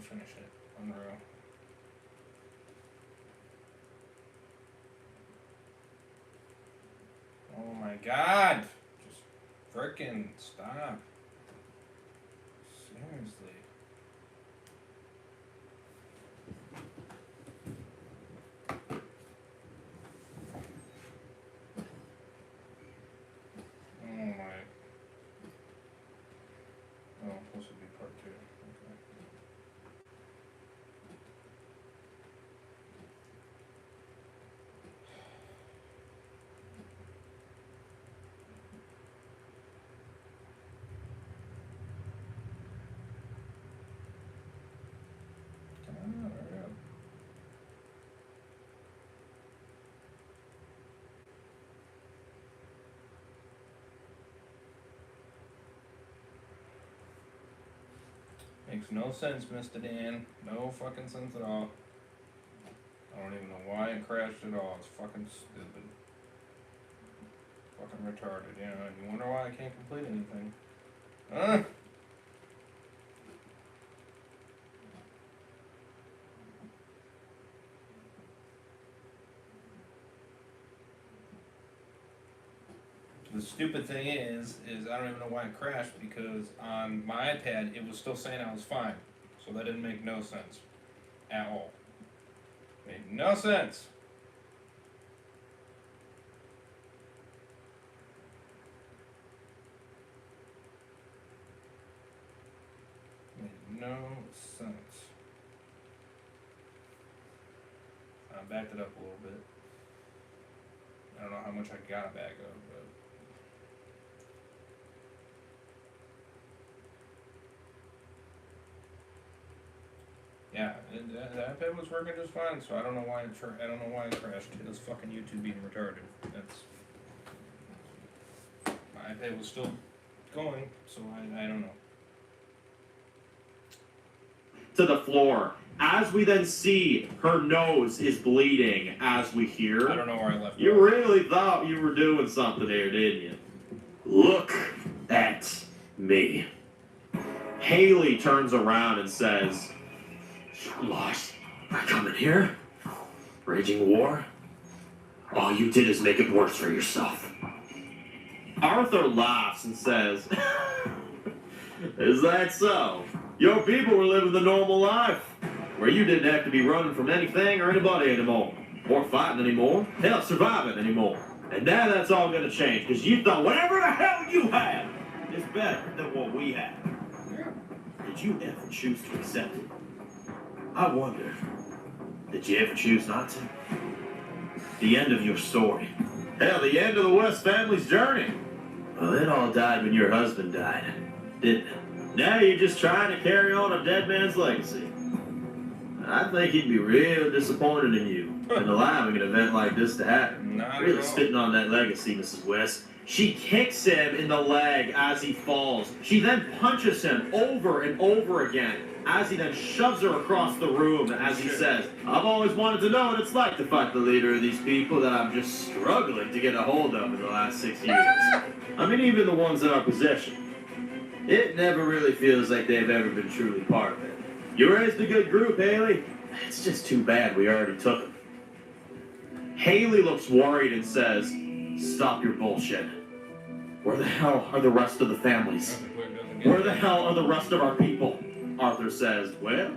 finish it. Unreal. Oh my god! Just frickin' stop. Seriously. Oh my. Oh, this would be part 2. Okay. Come on, hurry up. Makes no sense, Mr. Dan. No fucking sense at all. I don't even know why it crashed at all. It's fucking stupid. Fucking retarded, yeah. You wonder why I can't complete anything. Huh? The stupid thing is I don't even know why it crashed, because on my iPad it was still saying I was fine. So that didn't make no sense. At all. Made no sense. Made no sense. I backed it up a little bit. I don't know how much I got back up, but yeah, the iPad was working just fine, so I don't know why it crashed. It was fucking YouTube being retarded. My iPad was still going, so I don't know. To the floor. As we then see her nose is bleeding as we hear. I don't know where I left. You really thought you were doing something here, didn't you? Look at me. Haley turns around and says, "You lost by coming here? Raging war? All you did is make it worse for yourself." Arthur laughs and says, "Is that so? Your people were living the normal life, where you didn't have to be running from anything or anybody anymore, or fighting anymore, hell, surviving anymore. And now that's all going to change, because you thought whatever the hell you had is better than what we have. Did you ever choose to accept it? I wonder, did you ever choose not to? The end of your story. Hell, the end of the West family's journey. Well, it all died when your husband died, didn't it? Now you're just trying to carry on a dead man's legacy. I think he'd be real disappointed in you and allowing an event like this to happen. Really spitting on that legacy, Mrs. West. She kicks him in the leg as he falls. She then punches him over and over again as he then shoves her across the room as he says, "I've always wanted to know what it's like to fight the leader of these people that I'm just struggling to get a hold of in the last 6 years. I mean, even the ones in our possession. It never really feels like they've ever been truly part of it. You raised a good group, Haley. It's just too bad we already took them." Haley looks worried and says, "Stop your bullshit. Where the hell are the rest of the families? Where the hell are the rest of our people?" Arthur says, "Well,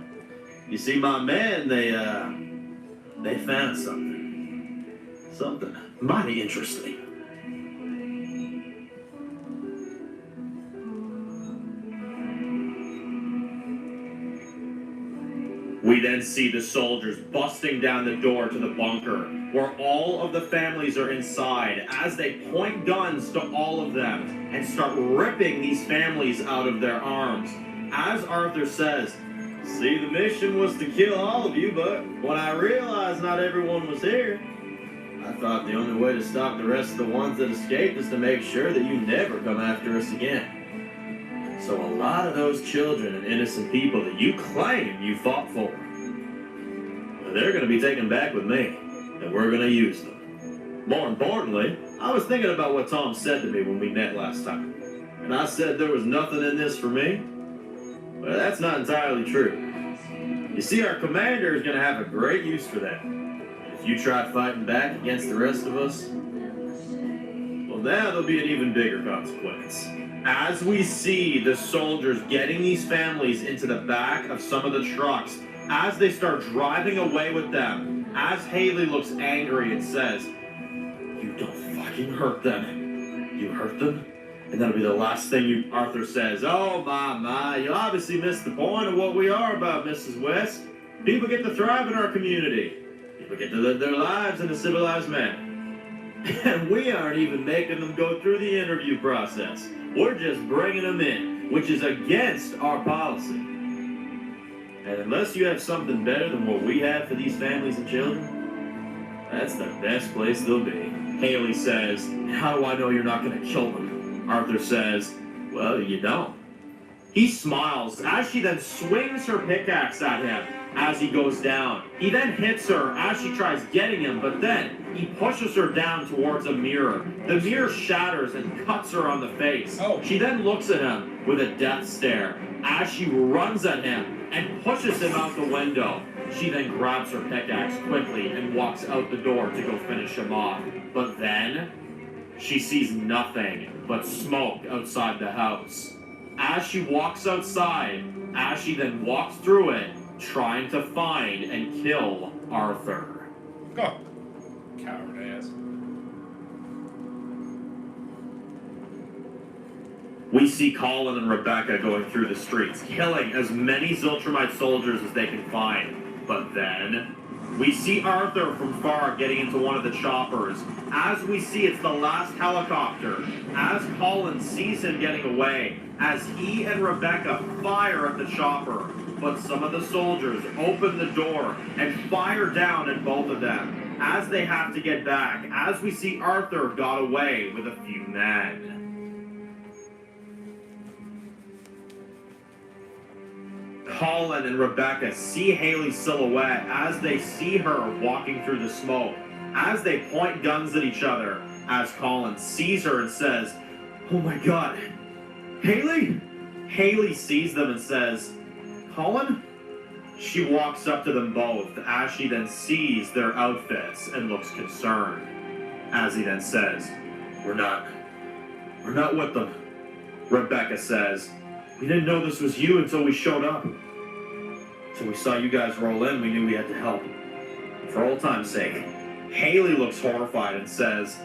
you see, my men, they found something. Something mighty interesting." We then see the soldiers busting down the door to the bunker, where all of the families are inside, as they point guns to all of them and start ripping these families out of their arms. As Arthur says, "See, the mission was to kill all of you, but when I realized not everyone was here, I thought the only way to stop the rest of the ones that escaped is to make sure that you never come after us again. So a lot of those children and innocent people that you claim you fought for, they're going to be taken back with me, and we're going to use them. More importantly, I was thinking about what Tom said to me when we met last time, and I said there was nothing in this for me. Well, that's not entirely true. You see, our commander is going to have a great use for that. If you try fighting back against the rest of us, well, that'll be an even bigger consequence. As we see the soldiers getting these families into the back of some of the trucks, as they start driving away with them, as Haley looks angry and says, "You don't fucking hurt them. You hurt them? And that'll be the last thing Arthur says. Oh, my, you obviously missed the point of what we are about, Mrs. West. People get to thrive in our community. People get to live their lives in a civilized manner. And we aren't even making them go through the interview process. We're just bringing them in, which is against our policy. And unless you have something better than what we have for these families and children, that's the best place they'll be." Haley says, "How do I know you're not going to kill them?" Arthur says, "Well, you don't." He smiles as she then swings her pickaxe at him as he goes down. He then hits her as she tries getting him, but then he pushes her down towards a mirror. The mirror shatters and cuts her on the face. She then looks at him with a death stare as she runs at him and pushes him out the window. She then grabs her pickaxe quickly and walks out the door to go finish him off. But then she sees nothing but smoke outside the house. As she walks outside, as she then walks through it, trying to find and kill Arthur. Oh, coward ass. We see Colin and Rebecca going through the streets, killing as many Ziltramite soldiers as they can find. But then we see Arthur from far getting into one of the choppers. As we see, it's the last helicopter. As Colin sees him getting away, as he and Rebecca fire at the chopper. But some of the soldiers open the door and fire down at both of them as they have to get back. As we see Arthur got away with a few men. Colin and Rebecca see Haley's silhouette as they see her walking through the smoke, as they point guns at each other, as Colin sees her and says, "Oh my God, Haley?" Haley sees them and says, "Colin?" She walks up to them both as she then sees their outfits and looks concerned, as he then says, We're not with them." Rebecca says, "We didn't know this was you until we showed up. So we saw you guys roll in, we knew we had to help. For old time's sake." Haley looks horrified and says,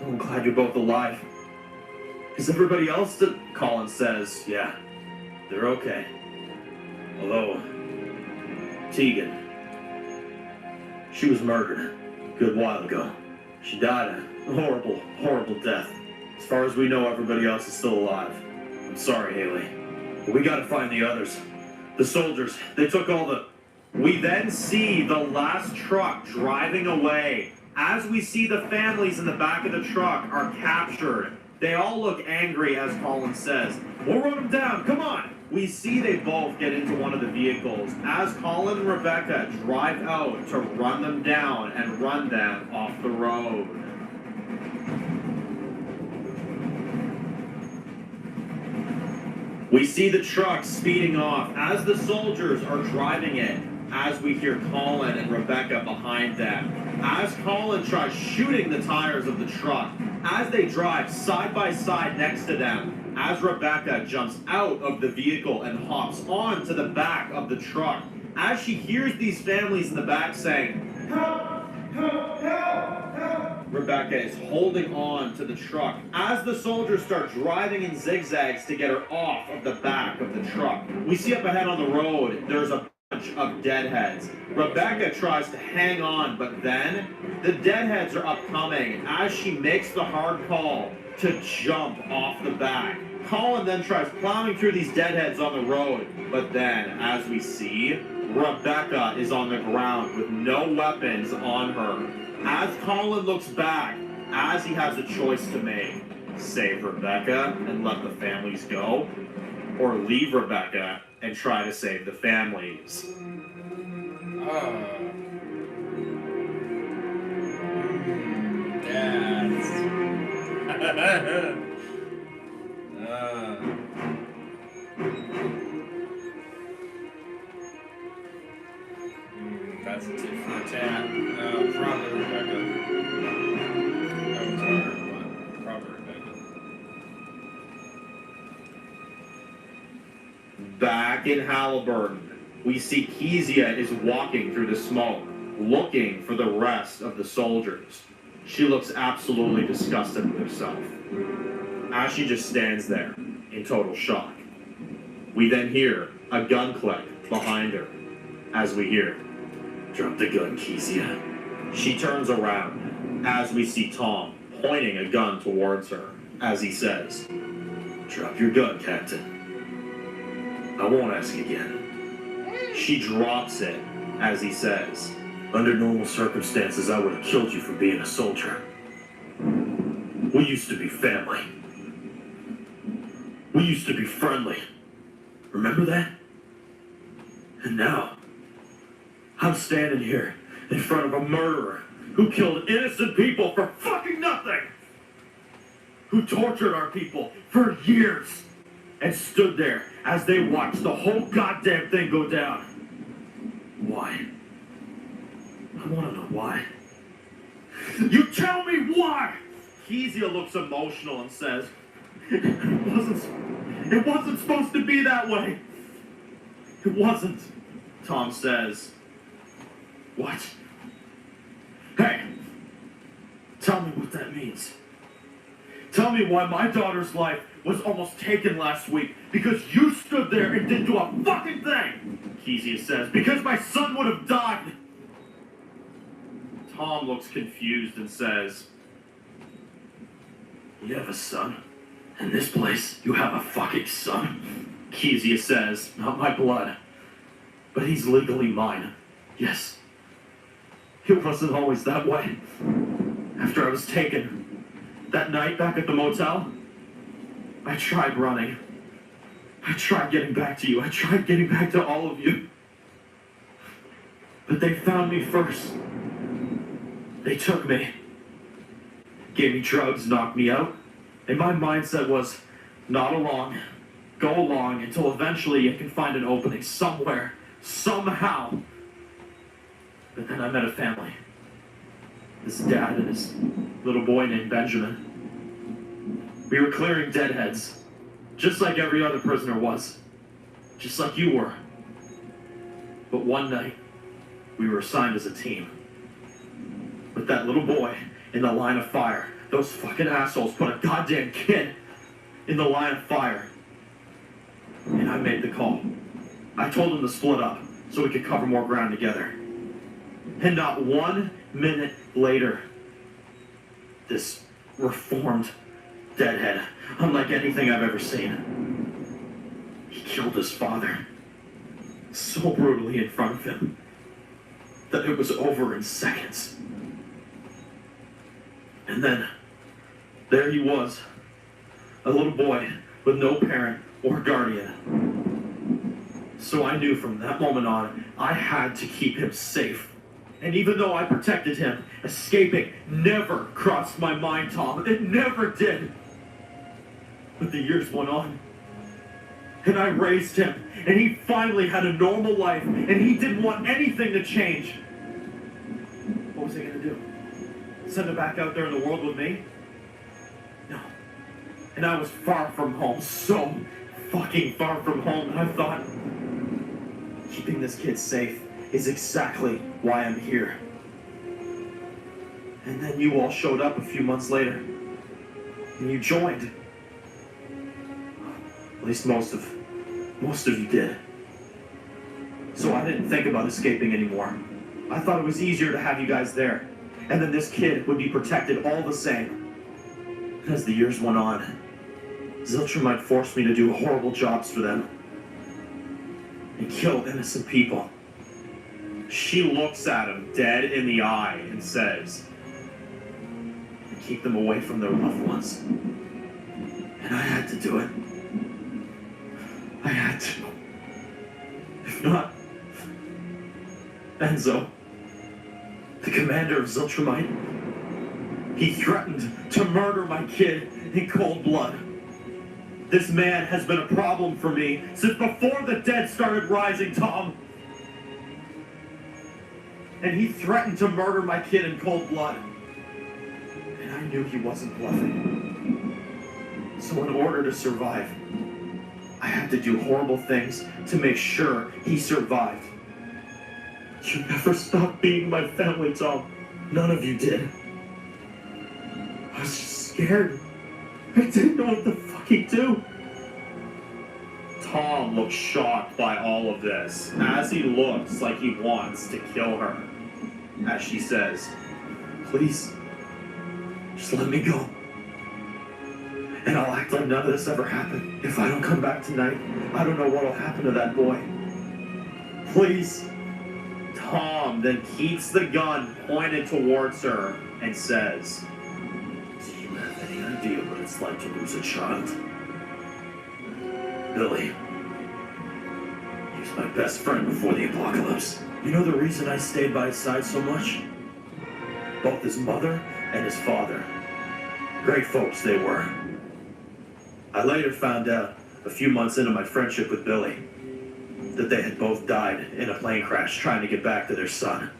"Oh, I'm glad you're both alive. Is everybody else?" Colin says, "Yeah, they're okay. Although, Tegan, she was murdered a good while ago. She died a horrible, horrible death. As far as we know, everybody else is still alive. I'm sorry, Haley. But we gotta find the others. The soldiers, they took all the..." We then see the last truck driving away. As we see the families in the back of the truck are captured. They all look angry as Colin says, "We'll run them down, come on!" We see they both get into one of the vehicles as Colin and Rebecca drive out to run them down and run them off the road. We see the truck speeding off as the soldiers are driving it, as we hear Colin and Rebecca behind them. As Colin tries shooting the tires of the truck, as they drive side by side next to them, as Rebecca jumps out of the vehicle and hops onto the back of the truck, as she hears these families in the back saying, "Help! Help! Help! Help!" Rebecca is holding on to the truck as the soldiers start driving in zigzags to get her off of the back of the truck. We see up ahead on the road, there's a bunch of deadheads. Rebecca tries to hang on, but then the deadheads are upcoming as she makes the hard call to jump off the back. Colin then tries plowing through these deadheads on the road, but then, as we see, Rebecca is on the ground with no weapons on her. As Colin looks back, as he has a choice to make, save Rebecca and let the families go, or leave Rebecca and try to save the families. tit for a tat. Probably Rebecca. That was hard, but probably Rebecca. Back in Halliburton, we see Kezia is walking through the smoke, looking for the rest of the soldiers. She looks absolutely disgusted with herself, as she just stands there in total shock. We then hear a gun click behind her, as we hear, "Drop the gun, Kezia." She turns around, as we see Tom pointing a gun towards her, as he says, "Drop your gun, Captain. I won't ask again." She drops it, as he says, "Under normal circumstances, I would have killed you for being a soldier. We used to be family. We used to be friendly. Remember that? And now, I'm standing here in front of a murderer who killed innocent people for fucking nothing, who tortured our people for years, and stood there as they watched the whole goddamn thing go down. Why? I want to know why. You tell me why!" Kezia looks emotional and says, It wasn't supposed to be that way. It wasn't." Tom says, "What? Hey, tell me what that means. Tell me why my daughter's life was almost taken last week because you stood there and didn't do a fucking thing." Kezia says, "Because my son would have died." Tom looks confused and says, "You have a son? In this place, you have a fucking son?" Kezia says, "Not my blood, but he's legally mine. Yes. It wasn't always that way. After I was taken, that night back at the motel, I tried running. I tried getting back to you. I tried getting back to all of you. But they found me first. They took me, gave me drugs, knocked me out, and my mindset was, not along, go along until eventually I can find an opening somewhere, somehow. But then I met a family. This dad and his little boy named Benjamin. We were clearing deadheads, just like every other prisoner was, just like you were. But one night, we were assigned as a team. With that little boy in the line of fire, those fucking assholes put a goddamn kid in the line of fire. And I made the call. I told them to split up so we could cover more ground together. And not 1 minute later, this reformed deadhead, unlike anything I've ever seen, he killed his father so brutally in front of him that it was over in seconds. And then, there he was, a little boy with no parent or guardian. So I knew from that moment on, I had to keep him safe. And even though I protected him, escaping never crossed my mind, Tom. It never did. But the years went on, and I raised him, and he finally had a normal life, and he didn't want anything to change. What was I gonna do? Send him back out there in the world with me? No. And I was far from home, so fucking far from home, and I thought, keeping this kid safe is exactly why I'm here. And then you all showed up a few months later, and you joined. At least most of you did. So I didn't think about escaping anymore. I thought it was easier to have you guys there, and then this kid would be protected all the same. As the years went on, Ziltramite forced me to do horrible jobs for them and kill innocent people. She looks at him dead in the eye and says, and keep them away from their loved ones. And I had to do it. I had to. If not, Enzo, the commander of Ziltramite, he threatened to murder my kid in cold blood. This man has been a problem for me since before the dead started rising, Tom. and he threatened to murder my kid in cold blood. And I knew he wasn't bluffing. So in order to survive, I had to do horrible things to make sure he survived. You never stopped being my family, Tom. None of you did. I was just scared. I didn't know what the fuck he'd do. Tom looks shocked by all of this, as he looks like he wants to kill her. As she says, please, just let me go. And I'll act like none of this ever happened. If I don't come back tonight, I don't know what'll happen to that boy. Please. Tom then keeps the gun pointed towards her and says, do you have any idea what it's like to lose a child? Billy, he was my best friend before the apocalypse. You know the reason I stayed by his side so much? Both his mother and his father. Great folks they were. I later found out, a few months into my friendship with Billy, that they had both died in a plane crash trying to get back to their son.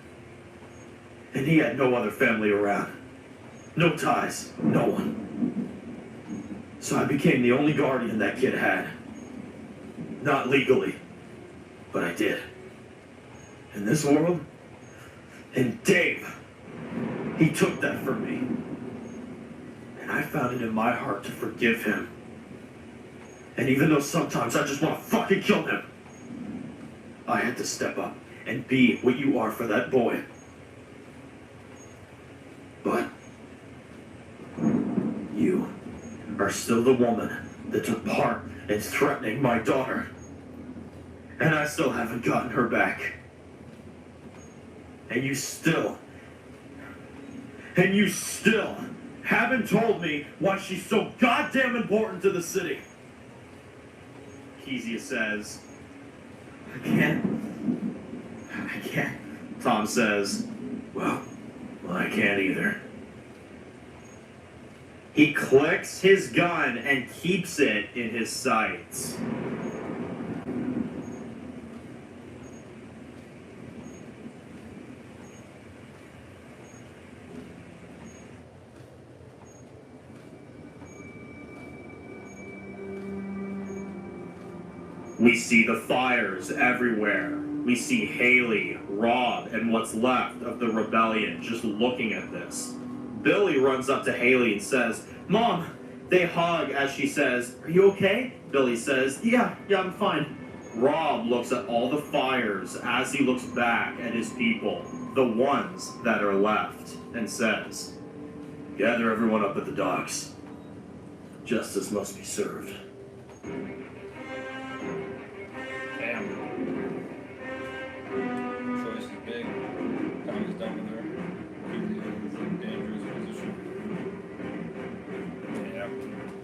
And he had no other family around. No ties, no one. So I became the only guardian that kid had. Not legally, but I did. In this world, and Dave, he took that from me. And I found it in my heart to forgive him. And even though sometimes I just want to fucking kill him, I had to step up and be what you are for that boy. But you are still the woman that took part in threatening my daughter. And I still haven't gotten her back. And you still haven't told me why she's so goddamn important to the city. Kezia says, I can't. Tom says, well, I can't either. He clicks his gun and keeps it in his sights. We see the fires everywhere. We see Haley, Rob, and what's left of the rebellion just looking at this. Billy runs up to Haley and says, Mom! They hug as she says, are you okay? Billy says, yeah, I'm fine. Rob looks at all the fires as he looks back at his people, the ones that are left, and says, gather everyone up at the docks. Justice must be served.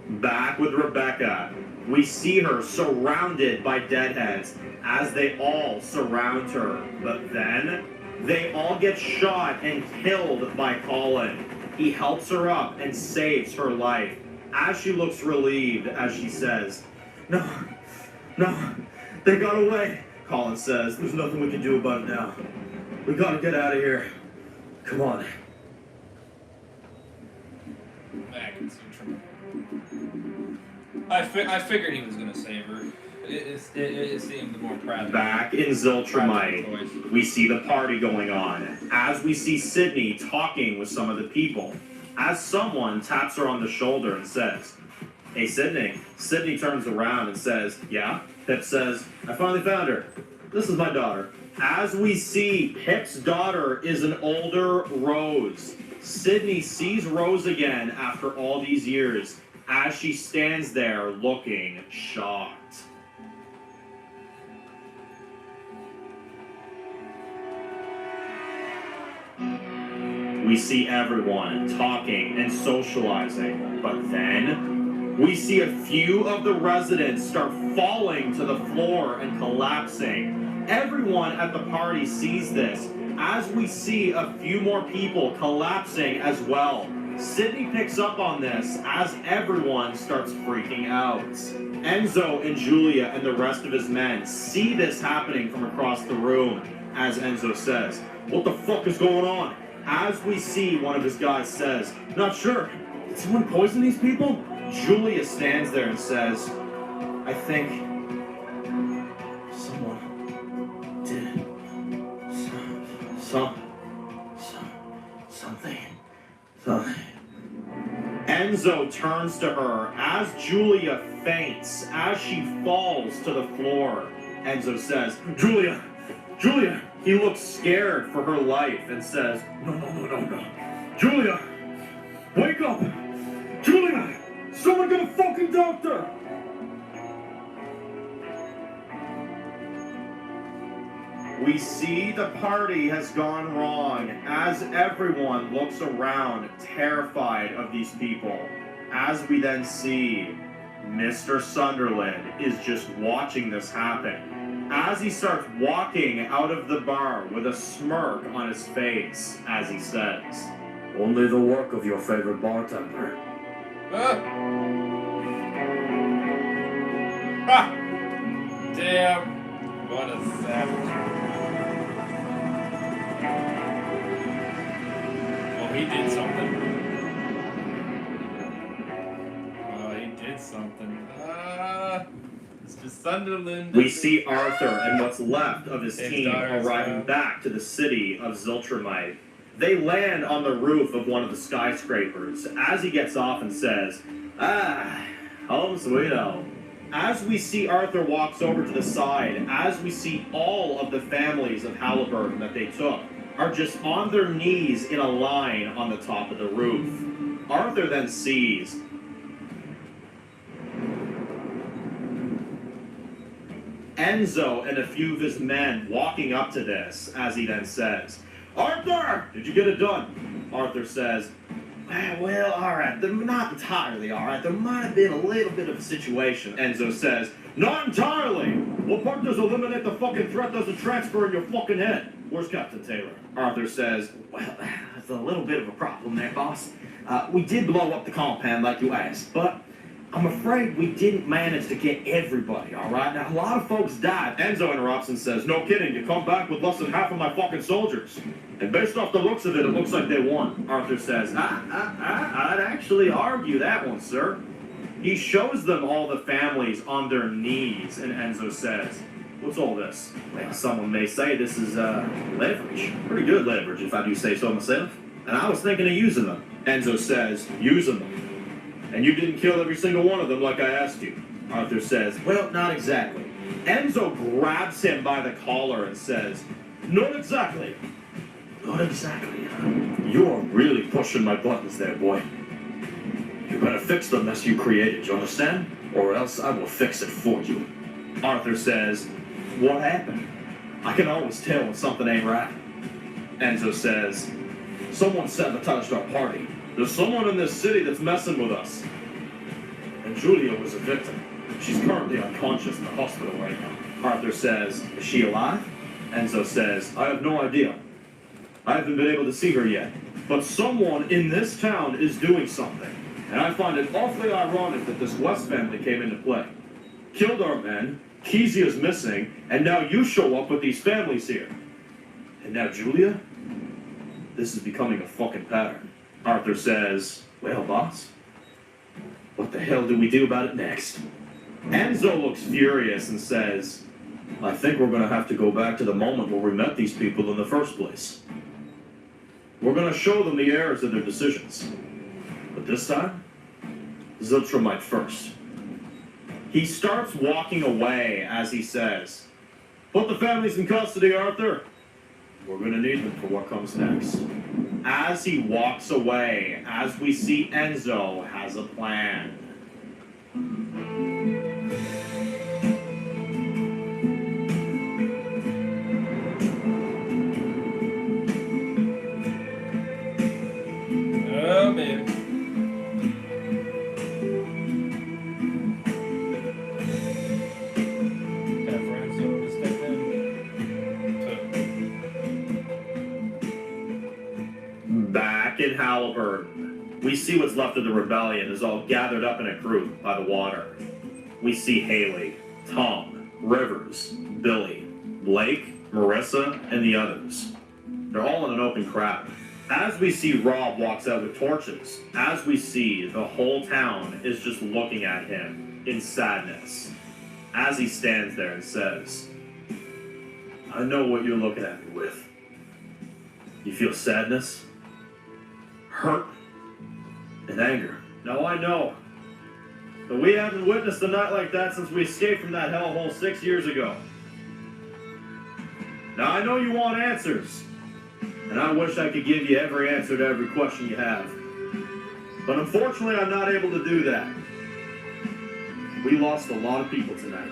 Back with Rebecca, we see her surrounded by deadheads as they all surround her. But then, they all get shot and killed by Colin. He helps her up and saves her life. As she looks relieved, as she says, No, they got away. Colin says, there's nothing we can do about it now. We gotta get out of here. Come on. Back in Ziltramite. I figured he was gonna save her. It seemed more proud. Back in Ziltramite, we see the party going on. As we see Sydney talking with some of the people. As someone taps her on the shoulder and says, hey Sydney. Sydney turns around and says, yeah? Pip says, I finally found her. This is my daughter. As we see, Pip's daughter is an older Rose. Sydney sees Rose again after all these years as she stands there looking shocked. We see everyone talking and socializing, but then we see a few of the residents start falling to the floor and collapsing. Everyone at the party sees this, as we see a few more people collapsing as well. Sydney picks up on this as everyone starts freaking out. Enzo and Julia and the rest of his men see this happening from across the room as Enzo says, "What the fuck is going on?" As we see one of his guys says, "Not sure. Did someone poison these people?" Julia stands there and says, "I think someone did something. Enzo turns to her as Julia faints, as she falls to the floor. Enzo says, Julia! He looks scared for her life and says, No. Julia! Wake up! Julia! Someone get a fucking doctor! We see the party has gone wrong as everyone looks around terrified of these people. As we then see Mr. Sunderland is just watching this happen. As he starts walking out of the bar with a smirk on his face as he says, "Only the work of your favorite bartender." Ha! Damn. What a savage. Oh, he did something. Mr. Sunderland. We see Arthur and what's left of his team arriving back to the city of Ziltramite. They land on the roof of one of the skyscrapers as he gets off and says, home sweet home. As we see Arthur walks over to the side, as we see all of the families of Halliburton that they took are just on their knees in a line on the top of the roof. Arthur then sees Enzo and a few of his men walking up to this as he then says, "Arthur, did you get it done?" Arthur says, "Well, all right, not entirely all right. There might have been a little bit of a situation." Enzo says, "Not entirely. What part does eliminate the fucking threat doesn't transfer in your fucking head? Where's Captain Taylor?" Arthur says, "Well, that's a little bit of a problem there, boss. We did blow up the compound like you asked, but I'm afraid we didn't manage to get everybody, all right? Now, a lot of folks died." Enzo interrupts and says, "No kidding, you come back with less than half of my fucking soldiers. And based off the looks of it, it looks like they won." Arthur says, I'd actually argue that one, sir." He shows them all the families on their knees, and Enzo says, "What's all this?" "Well, someone may say this is leverage. Pretty good leverage, if I do say so myself. And I was thinking of using them." Enzo says, "Using them? And you didn't kill every single one of them like I asked you." Arthur says, "Well, not exactly." Enzo grabs him by the collar and says, "Not exactly. Not exactly. You're really pushing my buttons there, boy. You better fix the mess you created, you understand? Or else I will fix it for you." Arthur says, "What happened? I can always tell when something ain't right." Enzo says, "Someone sabotaged our party. There's someone in this city that's messing with us. And Julia was a victim. She's currently unconscious in the hospital right now." Arthur says, "Is she alive?" Enzo says, "I have no idea. I haven't been able to see her yet. But someone in this town is doing something. And I find it awfully ironic that this West family came into play. Killed our men, Kezia's missing, and now you show up with these families here. And now Julia? This is becoming a fucking pattern." Arthur says, "Well, boss, what the hell do we do about it next?" Enzo looks furious and says, "I think we're going to have to go back to the moment where we met these people in the first place. We're going to show them the errors of their decisions. But this time, Ziltramite first." He starts walking away as he says, "Put the families in custody, Arthur. We're going to need them for what comes next." As he walks away, as we see Enzo has a plan. Oh, baby. Time for Enzo to step in. Back in Halliburton, We see what's left of the rebellion is all gathered up in a group by the water. We see Haley, Tom, Rivers, Billy, Blake, Marissa, and the others. They're all in an open crowd. As we see Rob walks out with torches, as we see the whole town is just looking at him in sadness, as he stands there and says, I know what you're looking at me with. You feel sadness, hurt, and anger. Now I know, but we haven't witnessed a night like that since we escaped from that hellhole 6 years ago. Now I know you want answers, and I wish I could give you every answer to every question you have. But unfortunately, I'm not able to do that. We lost a lot of people tonight.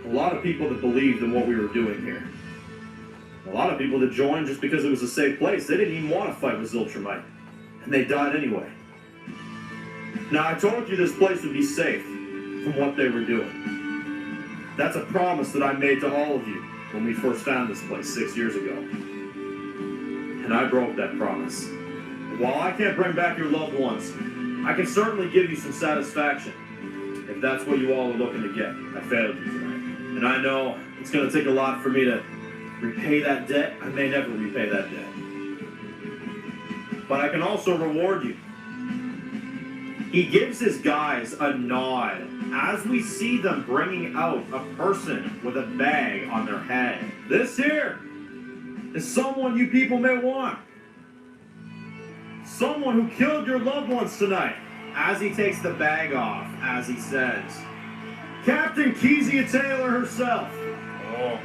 A lot of people that believed in what we were doing here. A lot of people that joined just because it was a safe place. They didn't even want to fight with Ziltramite. And they died anyway. Now, I told you this place would be safe from what they were doing. That's a promise that I made to all of you when we first found this place 6 years ago. And I broke that promise. While I can't bring back your loved ones, I can certainly give you some satisfaction. If that's what you all are looking to get, I failed you tonight. And I know it's going to take a lot for me to repay that debt. I may never repay that debt. But I can also reward you. He gives his guys a nod as we see them bringing out a person with a bag on their head. This here is someone you people may want. Someone who killed your loved ones tonight. As he takes the bag off, as he says, Captain Kezia Taylor herself. Oh.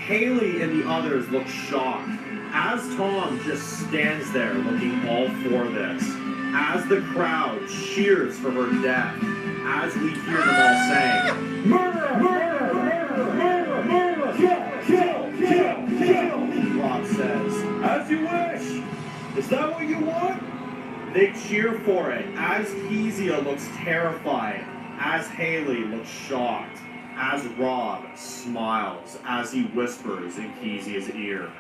Haley and the others look shocked as Tom just stands there looking all for this, as the crowd cheers for her death, as we hear them all saying, Murder! Murder! Murder! Murder! Murder! Kill! Kill! Kill! Kill! Rob says, As you wish! Is that what you want? They cheer for it, as Kezia looks terrified, as Haley looks shocked, as Rob smiles, as he whispers in Kezia's ear.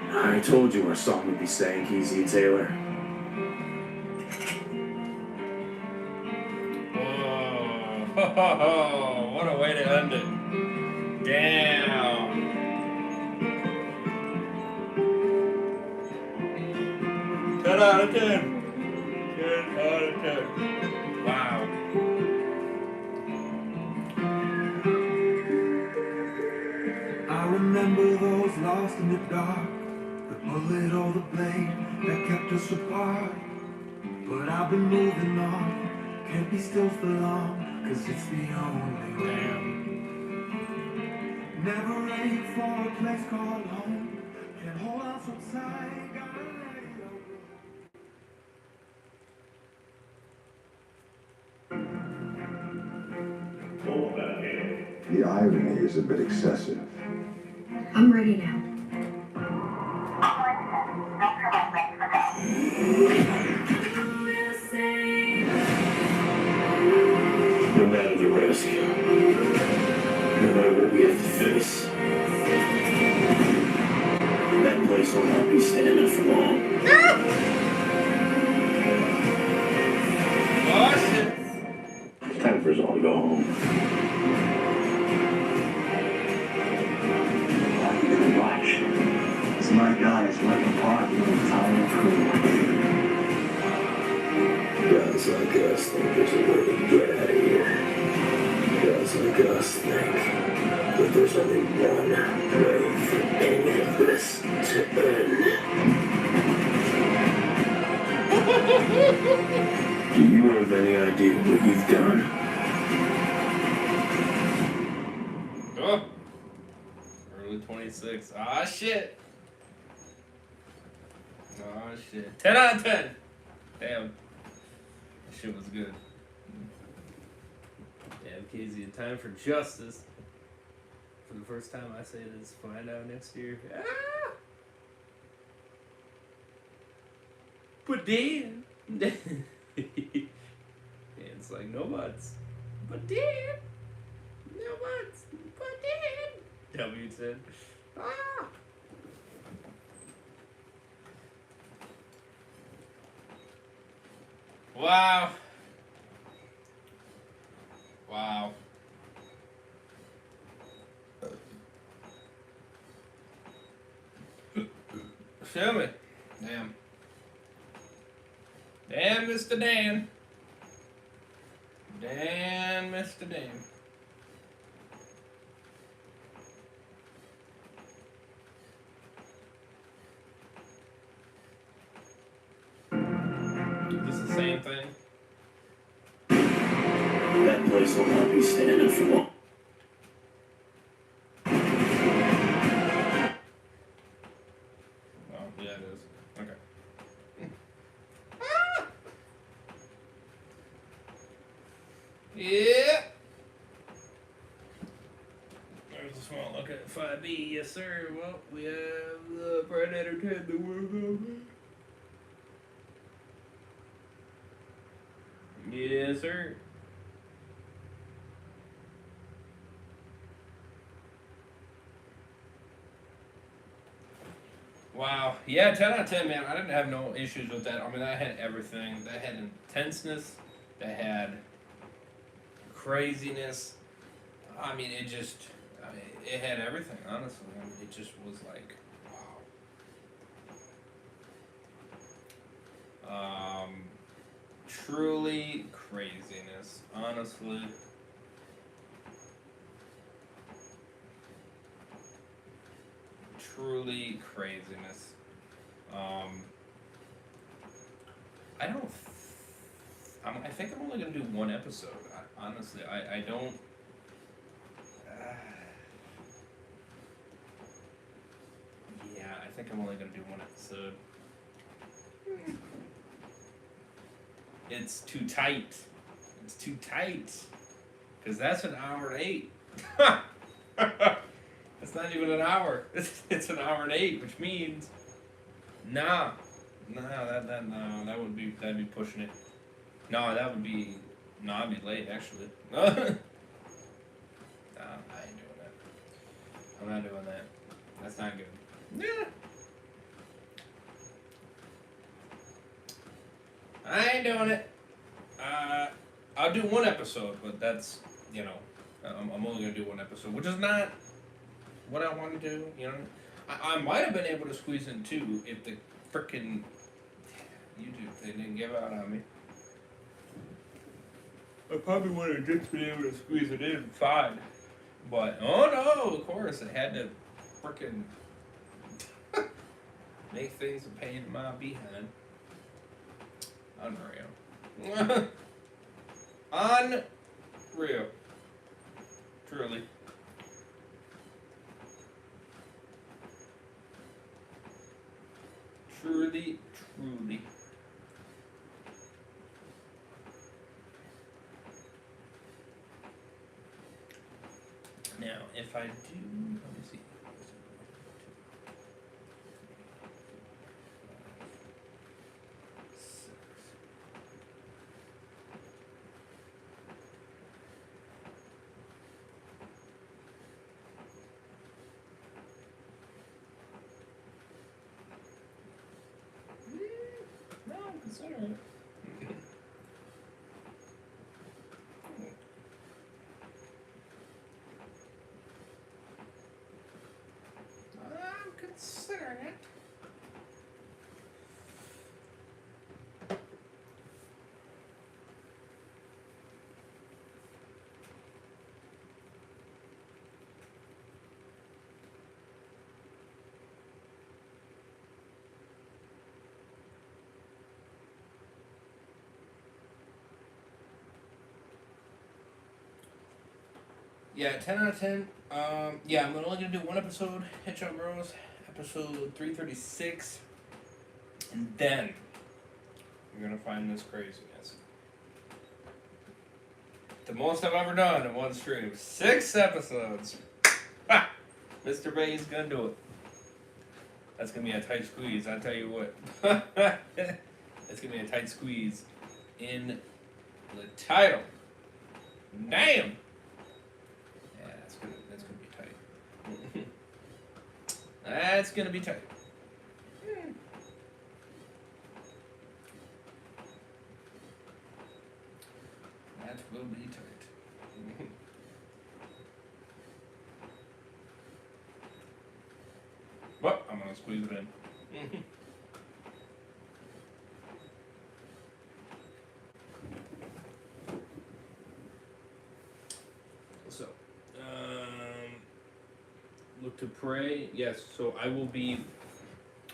I told you our song would be sang, Kezia Taylor. Whoa, what a way to end it. Damn. 10 out of 10. 10 out of 10. Wow. I remember those lost in the dark, the bullet or the blade that kept us apart. But I've been moving on, can't be still for long, cause it's the only way. Damn. Never aim for a place called home, can't hold on so tight, gotta let it go. The irony is a bit excessive. I'm ready now. No matter the risk, no matter what we have to face, that place will not be standing for long. Oh, shit. It's time for us all to go home. Watch. It's my guys right apart with the entire crew. Guys like us think there's a way to get out of here. Guys like us think that there's only one way for any of this to end. Do you have any idea what you've done? Oh. Early 26. Ah, shit. Oh, shit. 10 out of 10. Damn. That shit was good. Damn, Kezia, time for justice. For the first time I say this, find out next year. Ah! But then. It's like no buts. But then. No months. But Dad. W said. Ah. Wow. Wow. Show me. Damn. Damn, Mr. Dan. Dan, Mr. Dan. Is this the same thing? That place will not be standing for long. Oh, yeah, it is. Okay. Yeah. There's a small look at 5B. Yes, sir. Well, we have the Predator 10 to work on. Yes, sir. Wow. Yeah, 10 out of 10, man. I didn't have no issues with that. I mean, that had everything. That had intenseness. That had craziness. I mean, it had everything, honestly. I mean, it just was like, wow. Truly craziness, honestly. Truly craziness. I think I'm only gonna do one episode. Honestly, I don't. Yeah, I think I'm only gonna do one episode. It's too tight. It's too tight. Cause that's an hour and 8. It's not even an hour. It's an hour and 8, which means that that'd be pushing it. No, I'd be late actually. Nah, I ain't doing that. I'm not doing that. That's not good. Yeah. I ain't doing it. I'll do one episode, but that's, I'm only gonna do one episode, which is not what I want to do, I might have been able to squeeze in 2 if the frickin' YouTube thing didn't give out on me. I probably would have just been able to squeeze it in 5. But, oh no, of course, I had to frickin' make things a pain in my behind. Unreal. Unreal. Truly. Truly. Now, if I do, let me see. No, I'm considering it. I'm considering it. Yeah, 10 out of 10. Yeah, I'm only gonna do one episode, Headshot Bros, episode 336, and then we're gonna find this craziness. The most I've ever done in one stream. 6 episodes. Ha! Mr. Bay's gonna do it. That's gonna be a tight squeeze, I tell you what. That's gonna be a tight squeeze in the title. Damn! Yeah, That's gonna be tight. That will be tight. But I'm gonna squeeze it in. So, look to pray. Yes, so I will be.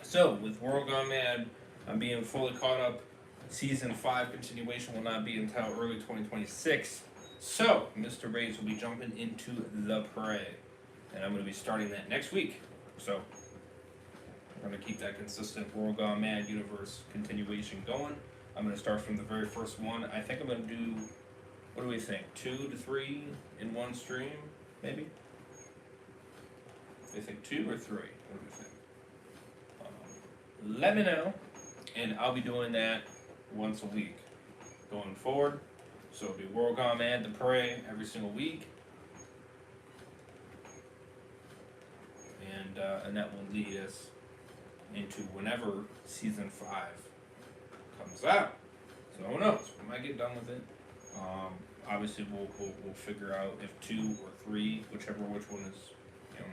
So, with World Gone Mad, I'm being fully caught up. Season 5 continuation will not be until early 2026. So, Mr. Ray's will be jumping into The Prey. And I'm going to be starting that next week. So, we're going to keep that consistent World Gone Mad universe continuation going. I'm going to start from the very first one. I think I'm going to do, what do we think, 2 to 3 in one stream, maybe? Do you think 2 or 3? What do we think? Let me know, and I'll be doing that once a week going forward. So it'll be World Gone Mad, The Prey every single week, and that will lead us into whenever season 5 comes out. So who knows? We might get done with it. Obviously, we'll figure out if 2 or 3, which one is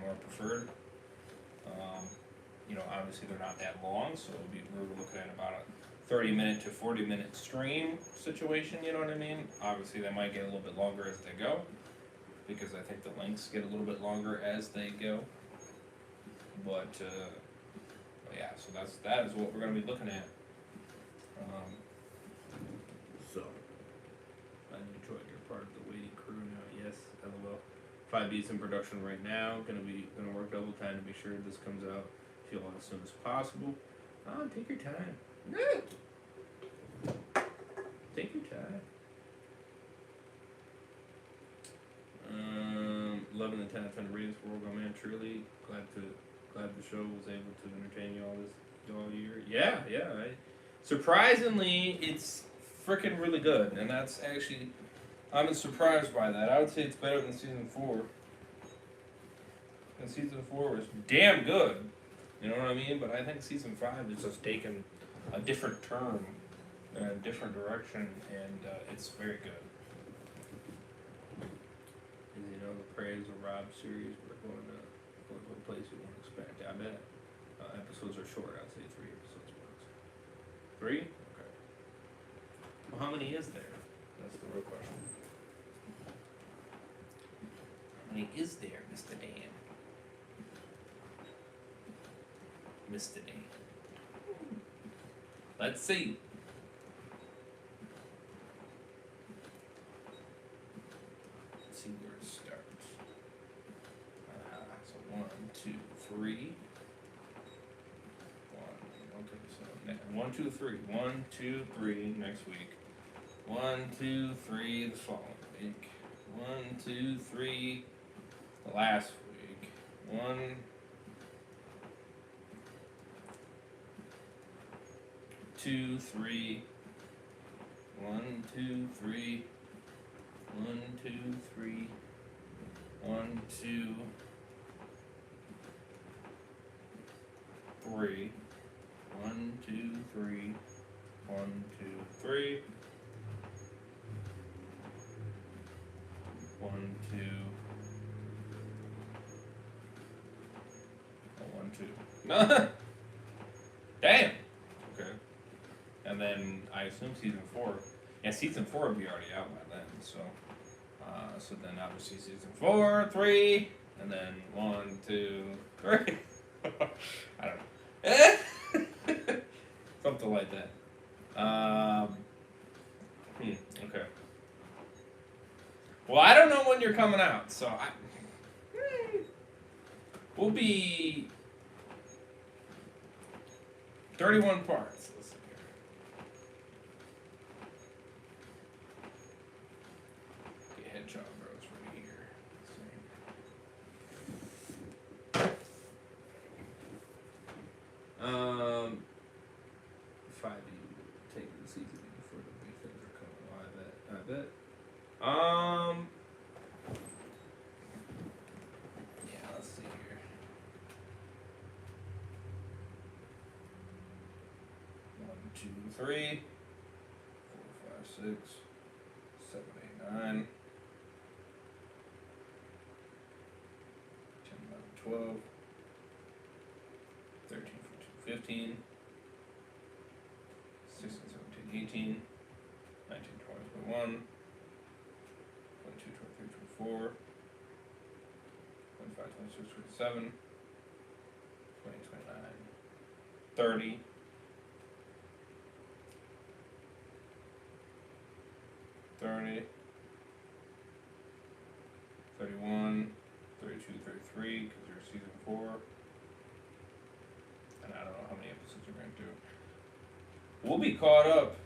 more preferred. Obviously they're not that long, so we're looking at about a 30-minute to 40-minute stream situation. You know what I mean? Obviously, they might get a little bit longer as they go, because I think the lengths get a little bit longer as they go. But yeah, so that is what we're going to be looking at. So, I enjoyed your part of the waiting crew now. Yes, LOL. 5B's in production right now. Gonna work double time to be sure this comes out as soon as possible. Take your time. Take your time. 11 and 10 out of 10 ratings for World Gone Mad. Truly glad the show was able to entertain you all year. Yeah. Surprisingly, it's freaking really good, and that's actually, I'm surprised by that. I would say it's better than season 4. And season 4 was damn good. You know what I mean? But I think season 5 is just taken a different turn and a different direction, and it's very good. And the Prey is a Rob series. We're going to a place you won't expect. I bet episodes are short. I'd say 3 episodes works. 3? Okay. Well, how many is there? That's the real question. How many is there, Mr. Dan? Mr. Dan. Let's see. Let's see where it starts. So 1, 2, 3. 1, 2, 3. 1, 2, 3 next week. 1, 2, 3 the following week. 1, 2, 3 the last week. 1, 2, 3. 1, 2, 3. 1, 2, 3. 1, 2, 3. 1, 2, 3. 1, 2, 3. 1, 2. 1, 2. Damn. Okay. And then I assume season 4. Yeah, season 4 will be already out by then. So then obviously season 4, 3, and then 1, 2, 3. I don't know. Something like that. Okay. Well, I don't know when you're coming out, so we'll be 31 parts. Let's see here. Get Hedgehog Bros right here. Let's see. 5 taking the season before the big things are coming. Oh, I bet. Yeah, let's see here. 2, 3, 4, 5, 6, 7, 8, 9, 10, 11, 12, 13, 14, 15, 16, 17, 18, 19, 20, 21, 22, 23, 24, 25, 26, 27, 20, 29, 30, 30, 31, 32, 33, because there's season 4. And I don't know how many episodes we're going to do. We'll be caught up,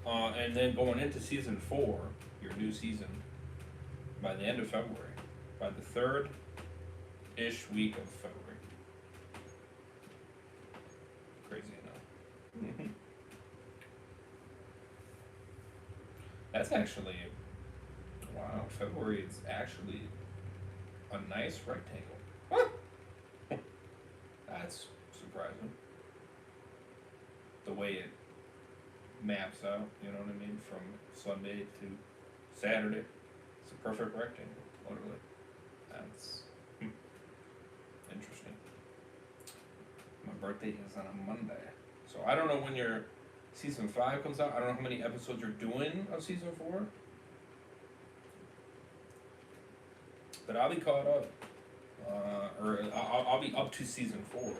and then going into season 4, your new season, by the end of February. By the 3rd-ish week of February. Crazy enough. That's actually, wow, February is actually a nice rectangle. Huh. That's surprising. The way it maps out, you know what I mean, from Sunday to Saturday. It's a perfect rectangle, literally. That's interesting. My birthday is on a Monday. So I don't know when your season 5 comes out. I don't know how many episodes you're doing of season 4. But I'll be caught up. Or I'll be up to season 4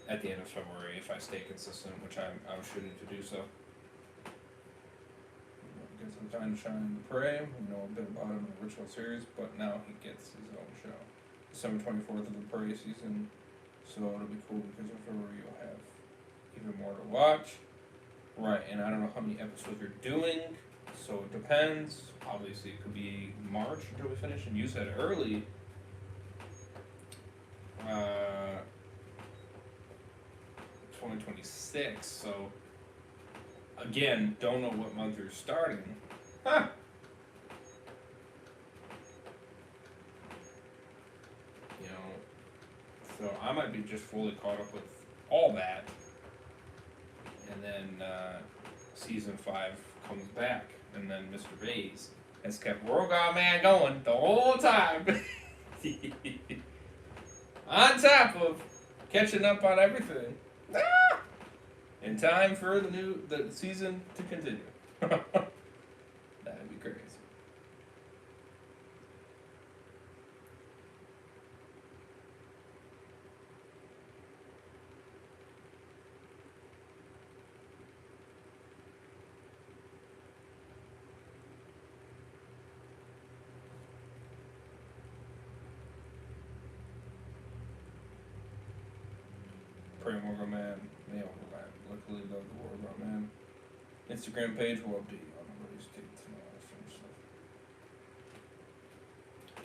at the end of February if I stay consistent, which I'm shooting to do so. Get some time to shine to pray. We know a bit about him in the original series, but now he gets his own show. December 24th of the Prey season, so it'll be cool because in February you'll have even more to watch. Right, and I don't know how many episodes you're doing, so it depends. Obviously, it could be March until we finish, and you said early. 2026, so again, don't know what month you're starting. Huh. You know, so I might be just fully caught up with all that, and then season 5 comes back, and then Mr. Bays has kept World God Man going the whole time. On top of catching up on everything. Ah! In time for the season to continue. That'd be crazy. Pray Morgan Man, Mail Man. Luckily, love the War Man. Instagram page will update you on the release dates and all that fun stuff.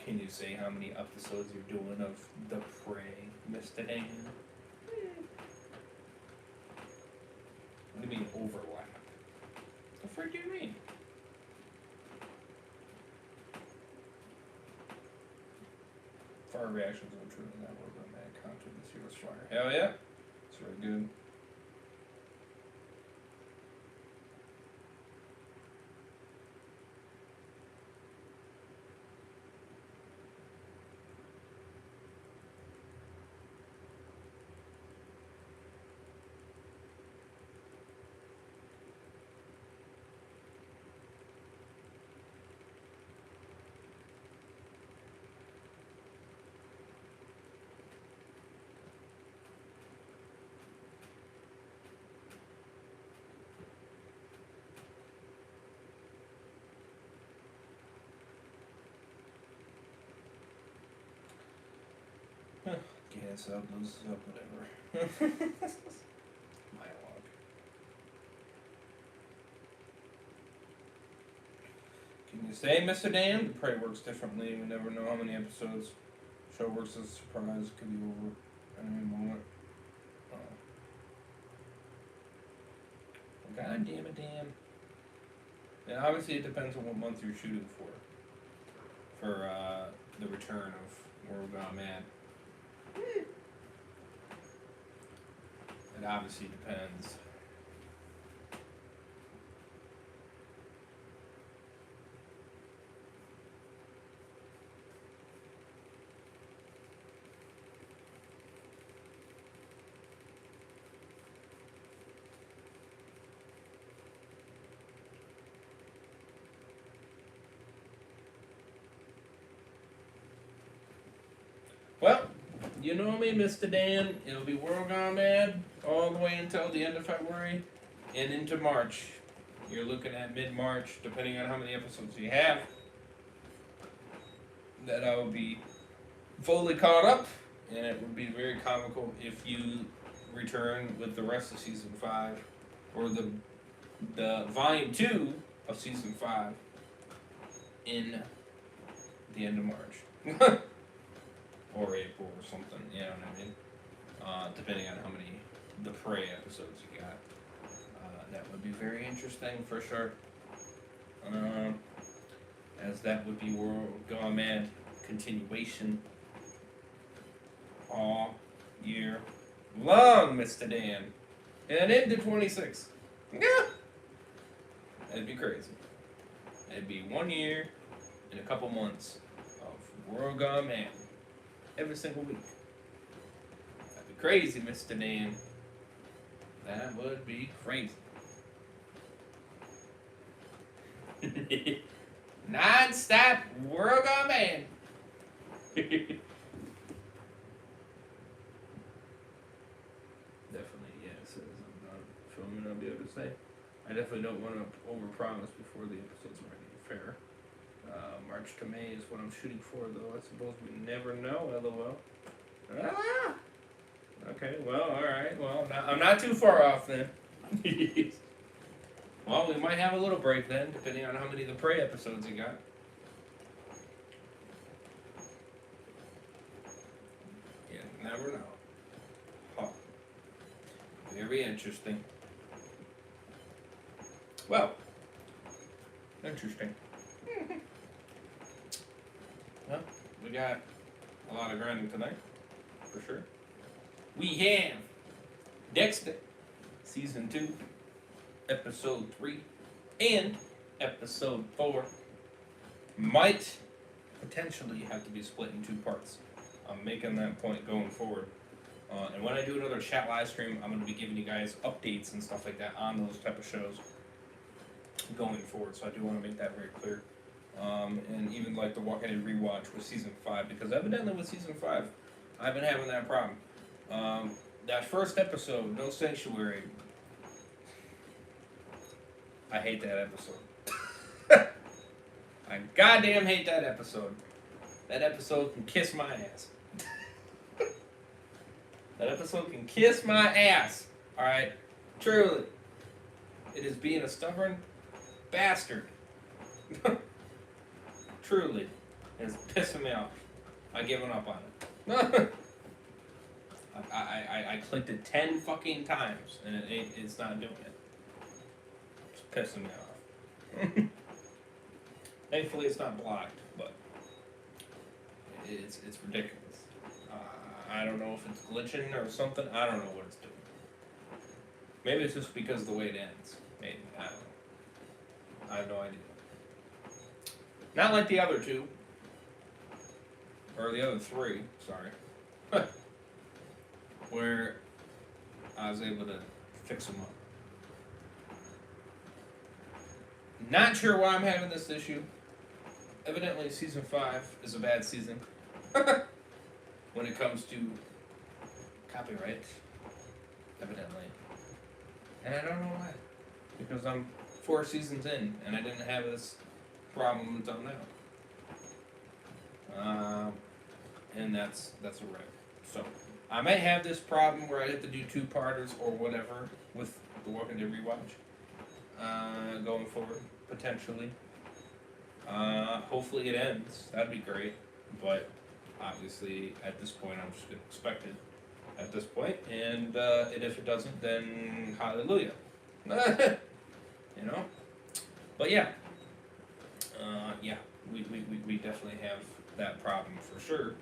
Can you say how many episodes you're doing of The Prey, Mr. Dan? What do you mean overlap? The frick do you mean? Fire reactions on True and that War Man content this year was fire. Hell yeah! It's very good. Gas up, loses up, whatever. Dialogue. Can you say, Mr. Dan? The Prey works differently. We never know how many episodes. Show works as a surprise. Could be over at any moment. God damn it, Dan. Yeah, obviously it depends on what month you're shooting for. For the return of World Gone Mad. It obviously depends. Well, you know me, Mr. Dan. It'll be World Gone Mad all the way until the end of February and into March. You're looking at mid-March, depending on how many episodes you have, that I will be fully caught up, and it would be very comical if you return with the rest of season 5 or the volume 2 of season 5 in the end of March. Or April or something, you know what I mean? Depending on how many the Prey episodes you got. That would be very interesting for sure. As that would be World Gone Mad continuation all year long, Mr. Dan. And into 26. Yeah! That'd be crazy. It'd be 1 year and a couple months of World Gone Mad. Every single week. That'd be crazy, Mr. Dan. That would be crazy. Non-stop World Gone Mad. Definitely, yeah, it says I'm not filming, I'll be able to say. I definitely don't want to overpromise before the episode's ready. Fair. March to May is what I'm shooting for, though. I suppose we never know, LOL. Ah! Okay, well, alright. Well, I'm not too far off then. Well, we might have a little break then, depending on how many of the Prey episodes you got. You never know. Huh. Very interesting. Well, interesting. Well, we got a lot of grinding tonight, for sure. We have Dexter, Season 2, Episode 3, and Episode 4. Might potentially have to be split in 2 parts. I'm making that point going forward. And when I do another chat live stream, I'm going to be giving you guys updates and stuff like that on those type of shows going forward. So I do want to make that very clear. And even like the Walking Dead rewatch with Season 5, because evidently with Season 5, I've been having that problem. That first episode, No Sanctuary, I hate that episode. I goddamn hate that episode. That episode can kiss my ass. That episode can kiss my ass. Alright? Truly. It is being a stubborn bastard. Truly. It's pissing me off. I've given up on it. I clicked it 10 fucking times and it's not doing it. It's pissing me off. Thankfully it's not blocked, but it's ridiculous. I don't know if it's glitching or something. I don't know what it's doing. Maybe it's just because of the way it ends. Maybe. I don't know. I have no idea. Not like the other 2. Or the other 3, sorry. Where I was able to fix them up. Not sure why I'm having this issue. Evidently, Season 5 is a bad season. When it comes to copyright. Evidently. And I don't know why. Because I'm 4 seasons in, and I didn't have this problem until now. And that's a wreck. So, I may have this problem where I have to do 2-parters or whatever with the Walking Dead rewatch. Going forward, potentially. Hopefully it ends. That'd be great. But obviously, at this point, I'm just going to expect it at this point. And if it doesn't, then hallelujah. You know? But yeah. Yeah. We definitely have that problem for sure.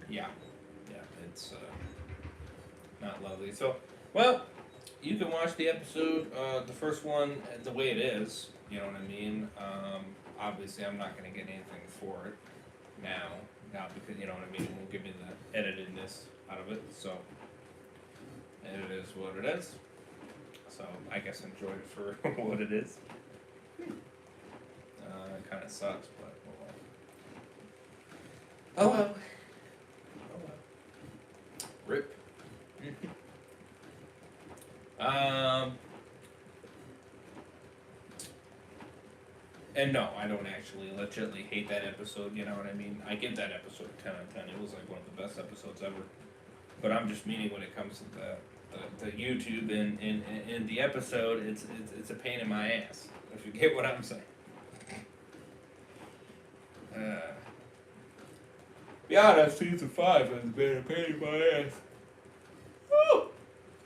yeah, it's not lovely. So, well, you can watch the episode, the first one, the way it is. You know what I mean? Obviously, I'm not going to get anything for it now because you know what I mean. It won't give me the editedness out of it. So, it is what it is. So I guess enjoy it for what it is. It kind of sucks, but oh well. Oh well. Oh well. Rip. And no, I don't actually legitimately hate that episode, you know what I mean? I give that episode 10 out of 10. It was like one of the best episodes ever. But I'm just meaning when it comes to the YouTube and the episode, it's a pain in my ass, if you get what I'm saying. Yeah, that season 5 has been a pain in my ass. Woo!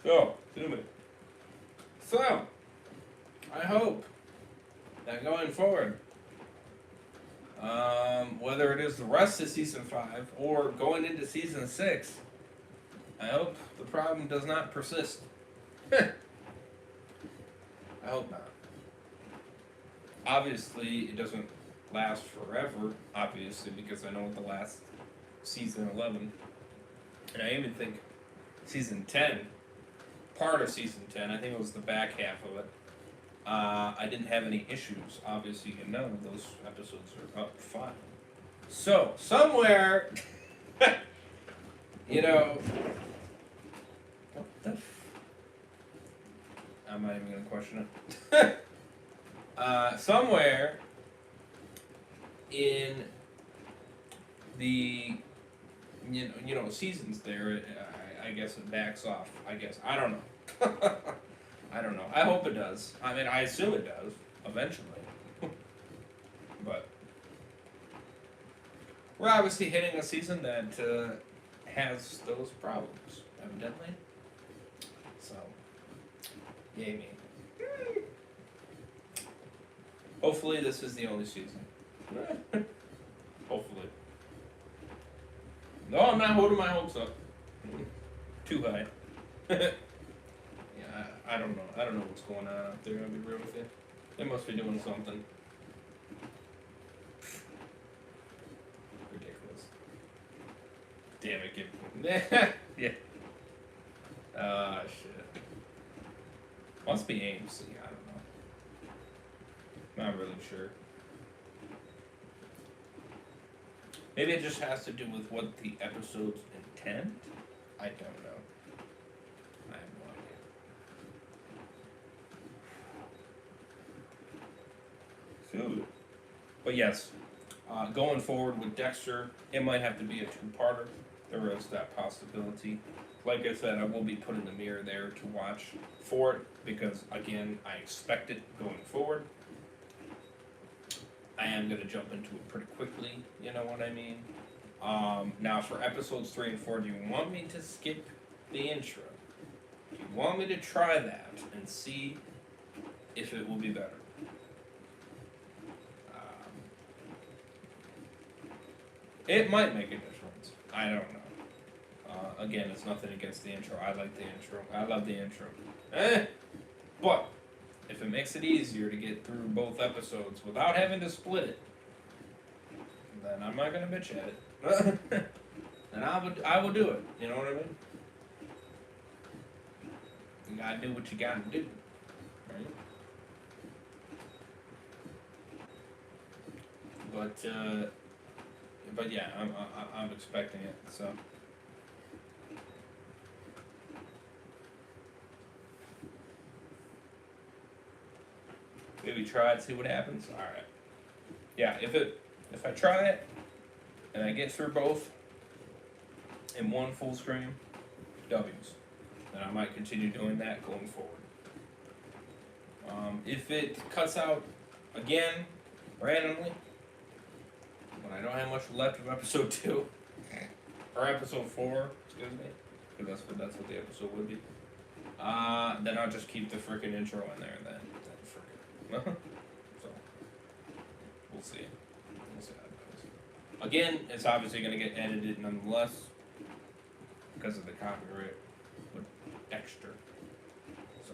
So, excuse me. So, I hope that going forward, whether it is the rest of season 5 or going into season 6, I hope the problem does not persist. I hope not. Obviously, it doesn't last forever, obviously, because I know the last season 11, and I even think season 10, part of season 10, I think it was the back half of it, I didn't have any issues. Obviously, you know, those episodes are up fine. So, somewhere, you know, what the I'm not even going to question it. Somewhere in the, you know, seasons there, I guess it backs off. I guess. I don't know. I don't know. I hope it does. I mean, I assume it does, eventually. But we're obviously hitting a season that has those problems, evidently. So, yay me. Hopefully this is the only season. Hopefully. No, I'm not holding my hopes up. Too high. Yeah, I don't know. I don't know what's going on out there, I'll be real with you. They must be doing something. Ridiculous. Damn it, give yeah. Shit. Must be AMC, I don't know. Not really sure. Maybe it just has to do with what the episodes intend? I don't know. I have no idea. So, but yes, going forward with Dexter, it might have to be a two-parter. There is that possibility. Like I said, I will be putting the mirror there to watch for it because, again, I expect it going forward. I am going to jump into it pretty quickly, you know what I mean? Now, for episodes 3 and 4, do you want me to skip the intro? Do you want me to try that and see if it will be better? It might make a difference. I don't know. Again, it's nothing against the intro. I like the intro. I love the intro. But if it makes it easier to get through both episodes without having to split it, then I'm not gonna bitch at it. And I will do it. You know what I mean? You gotta do what you gotta do, right? But yeah, I'm expecting it. So. Maybe try it, see what happens. All right. Yeah, if I try it and I get through both in one full screen, W's. Then I might continue doing that going forward. If it cuts out again randomly, when I don't have much left of episode 2 or episode 4, excuse me, because that's what the episode would be. Then I'll just keep the frickin' intro in there. Then frickin'. So we'll see. We'll see how it goes. Again, it's obviously going to get edited nonetheless. because of the copyright with Dexter. So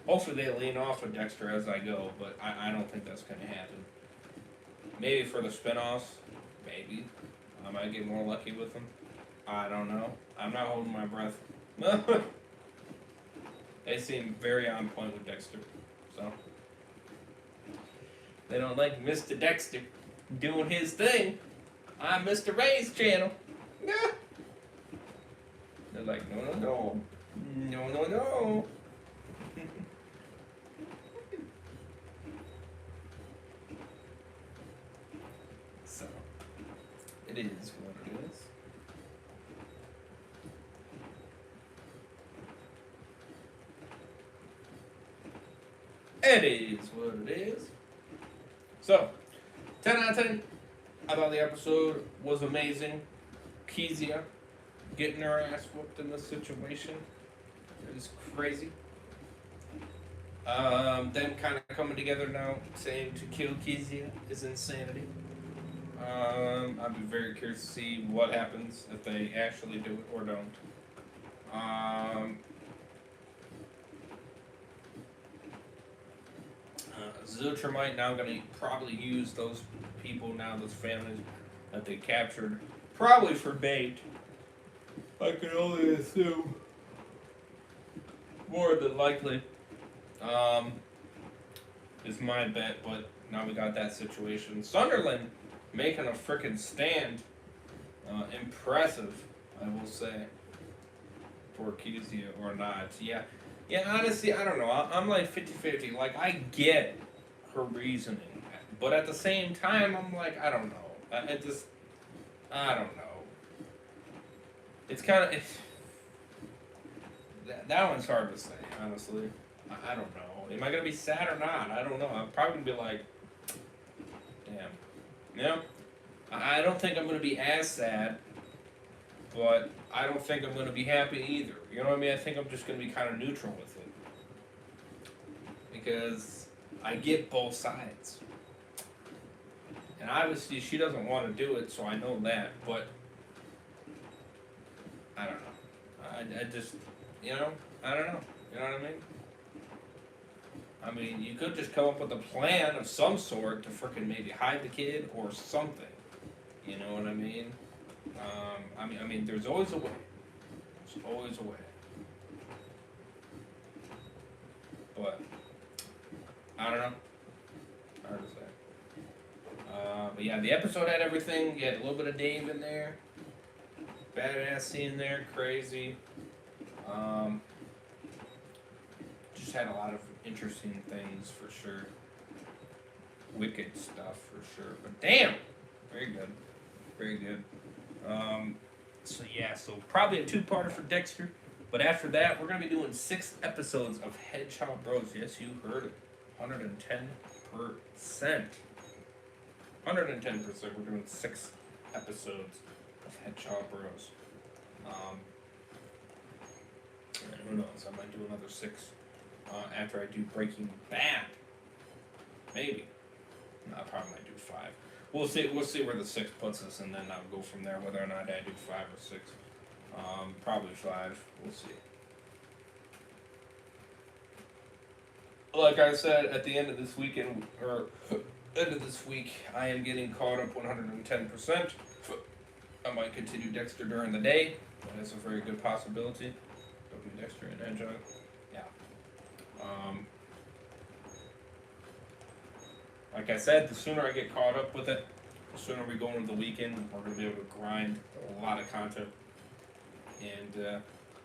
hopefully they lean off of Dexter as I go, but I don't think that's going to happen. Maybe for the spinoffs, maybe. I might get more lucky with them. I don't know. I'm not holding my breath. They seem very on point with Dexter. So they don't like Mr. Dexter doing his thing on Mr. Ray's channel. They're like, no. So it is what it is. It is what it is. So, 10 out of 10. I thought the episode was amazing. Kezia getting her ass whooped in this situation is crazy. Them kind of coming together now, saying to kill Kezia is insanity. I'd be very curious to see what happens if they actually do it or don't. Ziltramite now going to probably use those people now, those families that they captured, probably for bait. I can only assume. More than likely. Is my bet, but now we got that situation. Sunderland making a freaking stand. Impressive, I will say. For Kezia or not. Yeah, honestly, I don't know. I'm like 50-50. Like, I get her reasoning. But at the same time, I'm like, I don't know. I don't know. It's kind of... That one's hard to say, honestly. I don't know. Am I going to be sad or not? I don't know. I'm probably going to be like, damn. You know? I don't think I'm going to be as sad, but I don't think I'm going to be happy either. You know what I mean? I think I'm just going to be kind of neutral with it. Because I get both sides. And obviously she doesn't want to do it, so I know that, but I don't know. I just, I don't know. You know what I mean? I mean, you could just come up with a plan of some sort to frickin' maybe hide the kid or something. You know what I mean? I mean, there's always a way. There's always a way. But I don't know. Hard to say. But yeah, the episode had everything. You had a little bit of Dave in there. Badass scene there, crazy. Just had a lot of interesting things for sure. Wicked stuff for sure. But damn! Very good. Very good. So yeah, so probably a two-parter for Dexter. But after that, we're going to be doing 6 episodes of Hedgehog Bros. Yes, you heard it. 110%. 110%. We're doing 6 episodes of Hedgehog Bros. And who knows, I might do another 6 after I do Breaking Bad. Maybe. No, I probably might do 5. We'll see where the 6 puts us, and then I'll go from there, whether or not I do 5 or 6. Probably 5. We'll see. Like I said, at the end of this weekend, or end of this week, I am getting caught up 110%. I might continue Dexter during the day. That's a very good possibility. Open Dexter and Hedgehog. Yeah. Like I said, the sooner I get caught up with it, the sooner we go into the weekend, we're going to be able to grind a lot of content. And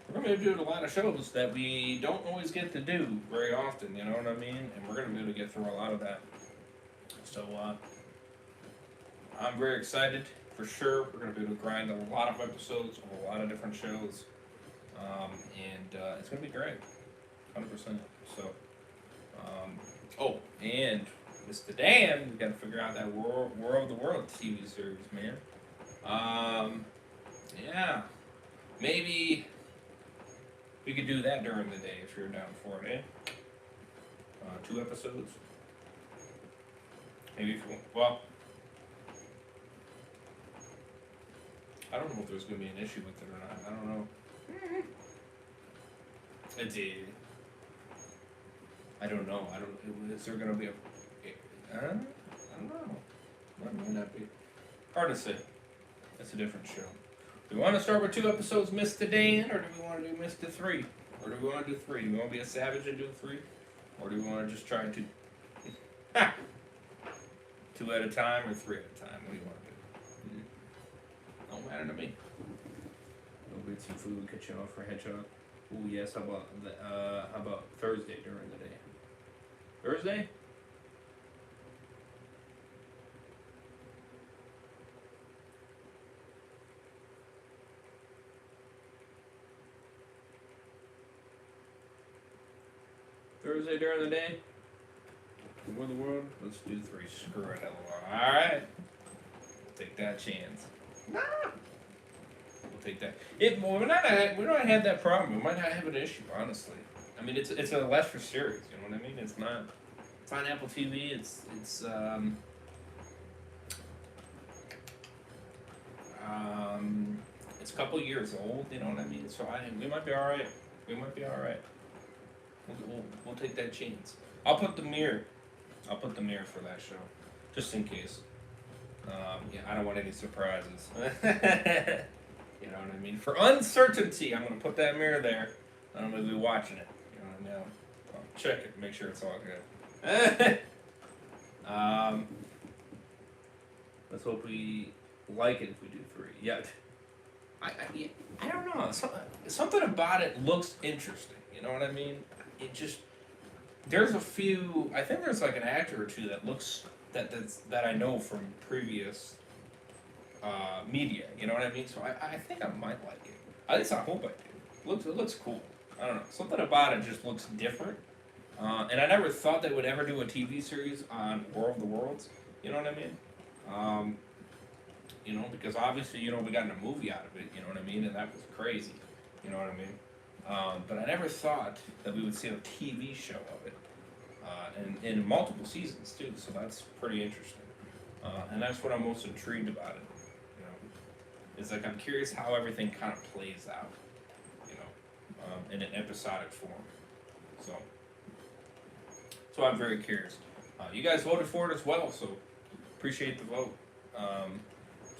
we're going to be able to do a lot of shows that we don't always get to do very often, you know what I mean? And we're going to be able to get through a lot of that. So, I'm very excited, for sure. We're going to be able to grind a lot of episodes of a lot of different shows. And it's going to be great. 100%. So, oh, and Mr. Dan, we got to figure out that War of the World TV series, man. Yeah. Maybe we could do that during the day if you're down for it, eh? 2 episodes. Maybe if you want. Well, I don't know if there's going to be an issue with it or not. I don't know. It's a. I don't know. Is there gonna be a? I don't know. What might not be? Hard to say. That's a different show. Do we want to start with 2 episodes, Mr. Dan, or do we want to do Mr. 3? Or do we want to do 3? Do we want to be a savage and do 3? Or do we want to just try to 2 at a time or 3 at a time? What do you want to do? Don't matter to me. We'll get some food, catch you off for hedgehog. Ooh, yes. How about Thursday during the day? Thursday? Thursday during the day? For the world? Let's do 3. Screw it, LOL. Alright. We'll take that chance. We'll take that. We don't have that problem. We might not have an issue, honestly. I mean, it's a lesser series, you know what I mean? It's on Apple TV. It's a couple years old, you know what I mean? So we might be alright. We'll take that chance. I'll put the mirror for that show, just in case. Yeah, I don't want any surprises. You know what I mean? For uncertainty, I'm gonna put that mirror there, and I'm gonna be watching it. You know what I mean? I'll check it, make sure it's all good. Let's hope we like it if we do 3. Yeah. I don't know. Something about it looks interesting. You know what I mean? It just, there's a few. I think there's like an actor or 2 that looks that I know from previous media. You know what I mean? So I think I might like it. At least I hope I do. It looks cool. I don't know. Something about it just looks different. And I never thought they would ever do a TV series on War of the Worlds. You know what I mean? You know, because obviously, you know, we got a movie out of it, you know what I mean? And that was crazy, you know what I mean? But I never thought that we would see a TV show of it, and in multiple seasons too, so that's pretty interesting. And that's what I'm most intrigued about it, you know? It's like I'm curious how everything kind of plays out, you know, in an episodic form. So I'm very curious. You guys voted for it as well, so appreciate the vote.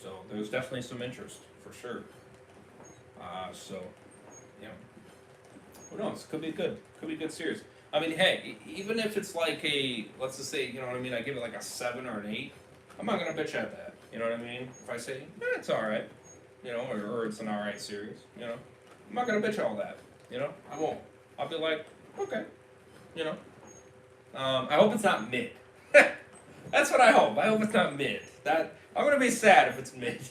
So there's definitely some interest, for sure. So, you know, who knows? Could be good. Could be a good series. I mean, hey, even if it's like let's just say, you know what I mean, I give it like a 7 or an 8, I'm not going to bitch at that. You know what I mean? If I say, it's alright, you know, or it's an alright series, you know, I'm not going to bitch all that, you know? I won't. I'll be like, okay, you know. I hope it's not mid. That's what I hope. I hope it's not mid. I'm gonna be sad if it's mid.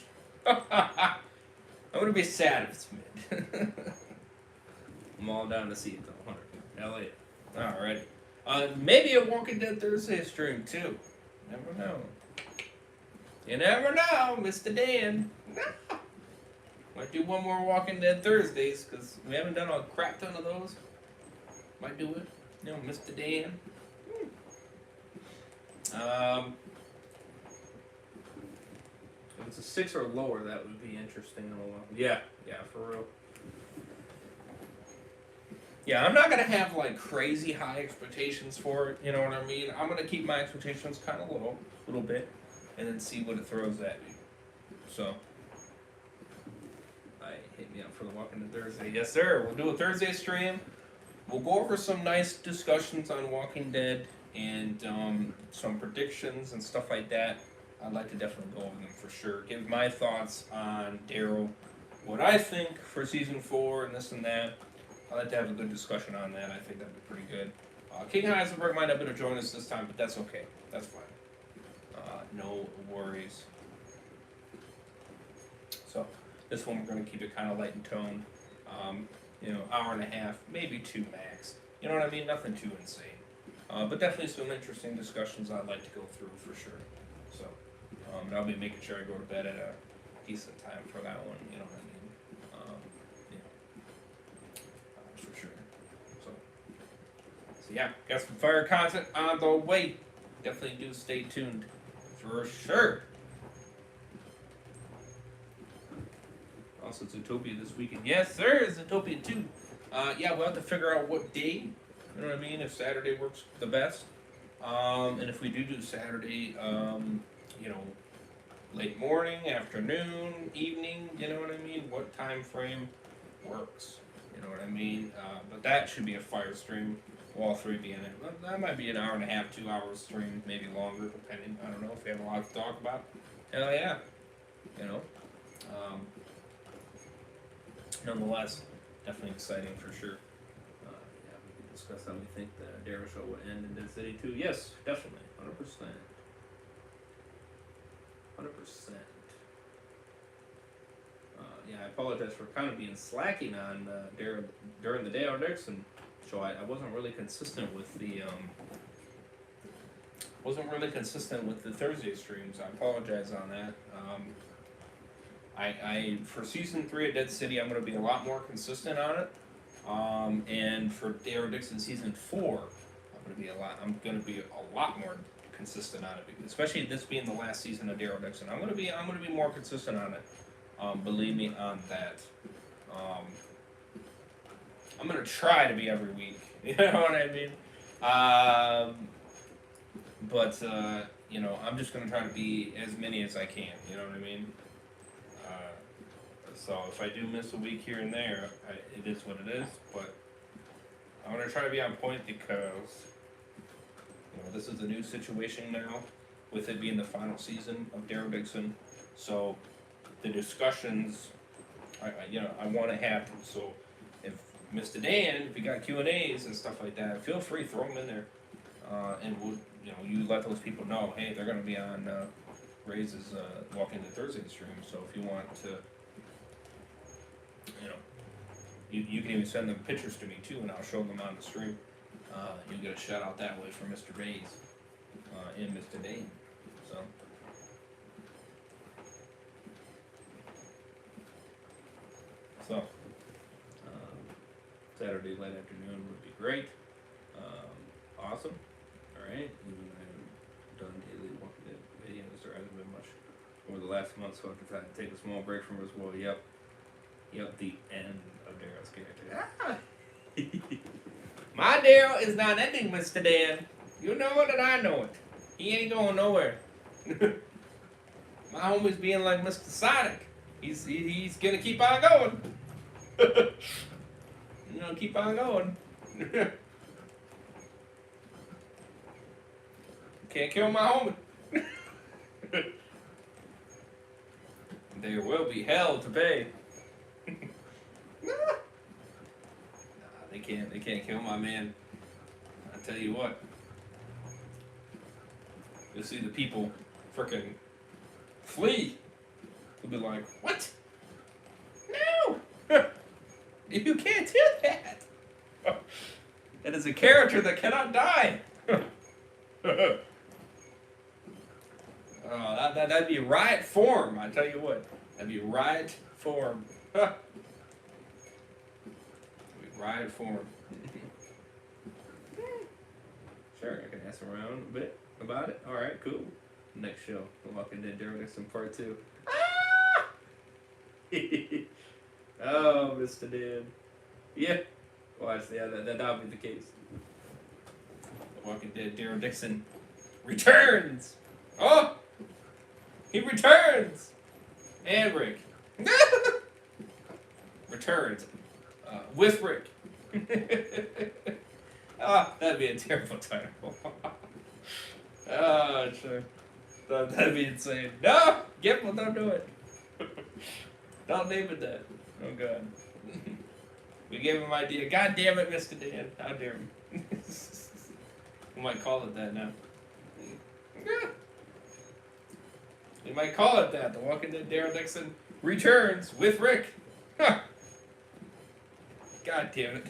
I'm gonna be sad if it's mid. I'm all down to see it though. 100. Alright. Maybe a Walking Dead Thursday stream too. Never know. You never know, Mr. Dan. Might do one more Walking Dead Thursdays because we haven't done a crap ton of those. Might do it. You know, Mr. Dan. If it's a 6 or lower, that would be interesting. Yeah, for real. Yeah, I'm not gonna have like crazy high expectations for it. You know what I mean? I'm gonna keep my expectations kind of low, a little bit, and then see what it throws at me. So, hit me up for the Walking Dead Thursday. Yes, sir. We'll do a Thursday stream. We'll go over some nice discussions on Walking Dead and some predictions and stuff like that. I'd like to definitely go over them for sure. Give my thoughts on Daryl, what I think for season 4 and this and that. I'd like to have a good discussion on that. I think that'd be pretty good. King Heisenberg might not be able to join us this time, but that's okay. That's fine. No worries. So this one we're going to keep it kind of light in tone. You know, hour and a half, maybe 2 max. You know what I mean? Nothing too insane. But definitely some interesting discussions I'd like to go through for sure. So, and I'll be making sure I go to bed at a decent time for that one. You know what I mean? For sure. So yeah, got some fire content on the way. Definitely do stay tuned for sure. Also, Zootopia this weekend. Yes, sir, Zootopia 2. Yeah, we'll have to figure out what day. You know what I mean? If Saturday works the best. And if we do Saturday, you know, late morning, afternoon, evening, you know what I mean? What time frame works? You know what I mean? But that should be a fire stream. We'll all three be in it. That might be an hour and a half, 2 hours stream, maybe longer, depending. I don't know if we have a lot to talk about. Hell yeah. You know? Nonetheless, definitely exciting for sure. Yeah, we can discuss how we think the Daryl show will end in Dead City 2. Yes, definitely. 100%. 100%. Yeah, I apologize for kind of being slacking on Daryl during the Daryl Dixon show. I wasn't really consistent with the Thursday streams. I apologize on that. I for season 3 of Dead City, I'm going to be a lot more consistent on it. And for Daryl Dixon season 4, I'm going to be a lot more consistent on it, especially this being the last season of Daryl Dixon. I'm going to be more consistent on it. Believe me on that. I'm going to try to be every week. You know what I mean? But you know, I'm just going to try to be as many as I can. You know what I mean? So if I do miss a week here and there, it is what it is. But I'm going to try to be on point because, you know, this is a new situation now, with it being the final season of Daryl Dixon. So the discussions, I want to have them. So if Mr. Dan, if you got Q&As and stuff like that, feel free, throw them in there, and we'll, you know, you let those people know, hey, they're going to be on Ray's Walking the Thursday stream. So if you want to, you know, you can even send them pictures to me too, and I'll show them on the stream. You'll get a shout out that way from Mr. Ray's and Mr. Dan. So, Saturday late afternoon would be great. Awesome. Alright, even I haven't done daily Walking Dead videos, there hasn't been much over the last month, so I've decided to take a small break from it as well. Yep, the end of Daryl's character. My Daryl is not ending, Mr. Dan. You know it and I know it. He ain't going nowhere. My homie's being like Mr. Sonic. He's gonna keep on going. You know, keep on going. Can't kill my homie. There will be hell to pay. Nah, they can't kill my man. I tell you what. You'll see the people frickin' flee. They'll be like, what? No! You can't do that! That is a character that cannot die! That'd be riot form, I tell you what. That'd be riot form. That'd be riot form. Sure, I can ask around a bit about it. Alright, cool. Next show, The Walking Dead Daryl Dixon Part 2. Oh, Mr. Dan. Yeah. Watch, yeah, that'll be the case. The Walking Dead Daryl Dixon returns! Oh! He returns! And Rick. Returns. With Rick. That'd be a terrible title. Oh, sure. That'd be insane. No! Gimple, don't do it. Don't name it that. Oh, God. We gave him an idea. God damn it, Mr. Dan. How dare him. We might call it that now. We might call it that. The Walking Dead Daryl Dixon returns with Rick. Huh. God damn it.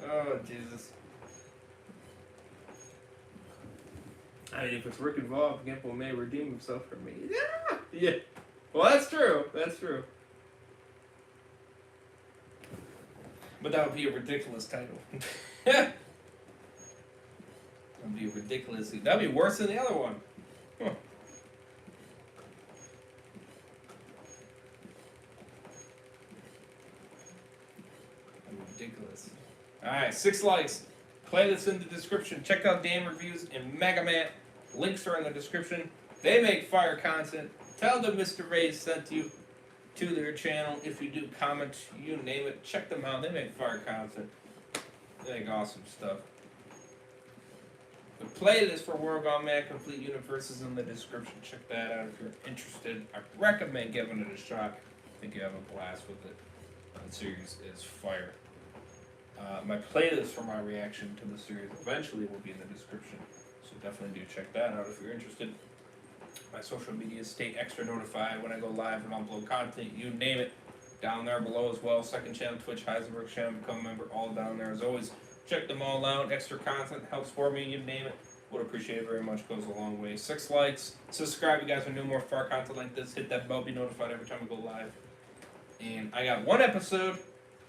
Oh, Jesus. I mean, if it's Rick involved, Gimple may redeem himself from me. Yeah! Yeah. Well, that's true. That's true. But that would be a ridiculous title. That would be ridiculous. That would be worse than the other one. Huh. ridiculous. Alright, 6 likes. Playlist in the description. Check out Dan Reviews and Mega Man. Links are in the description. They make fire content. Tell them Mr. Ray sent you to their channel. If you do comment, you name it. Check them out. They make fire content. They make awesome stuff. The playlist for War Gone Mad Complete Universe is in the description. Check that out if you're interested. I recommend giving it a shot. I think you have a blast with it. The series is fire. My playlist for my reaction to the series eventually will be in the description. So definitely do check that out if you're interested. My social media, stay extra notified when I go live and upload content. You name it. Down there below as well. Second channel, Twitch, Heisenberg channel, become a member. All down there as always. Check them all out. Extra content helps for me. You name it. Would appreciate it very much. Goes a long way. 6 likes. Subscribe. You guys are new, more far content like this. Hit that bell. Be notified every time we go live. And I got one episode.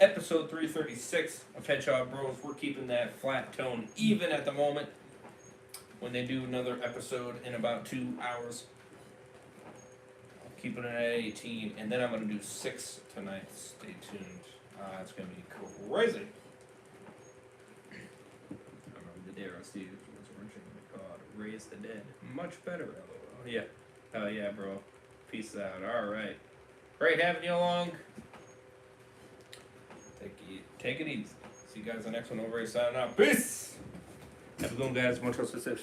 Episode 336 of Hedgehog Bros. We're keeping that flat tone even at the moment. When they do another episode in about 2 hours. I'm keeping it at 18. And then I'm going to do 6 tonight. Stay tuned. It's going to be crazy. Darrow Steve was originally called Raise the Dead. Much better, LOL. Yeah. Hell yeah, bro. Peace out. Alright. Great having you along. Take it easy. See you guys in the next one. Over here signing out. Peace! Have a good one, guys. Much success.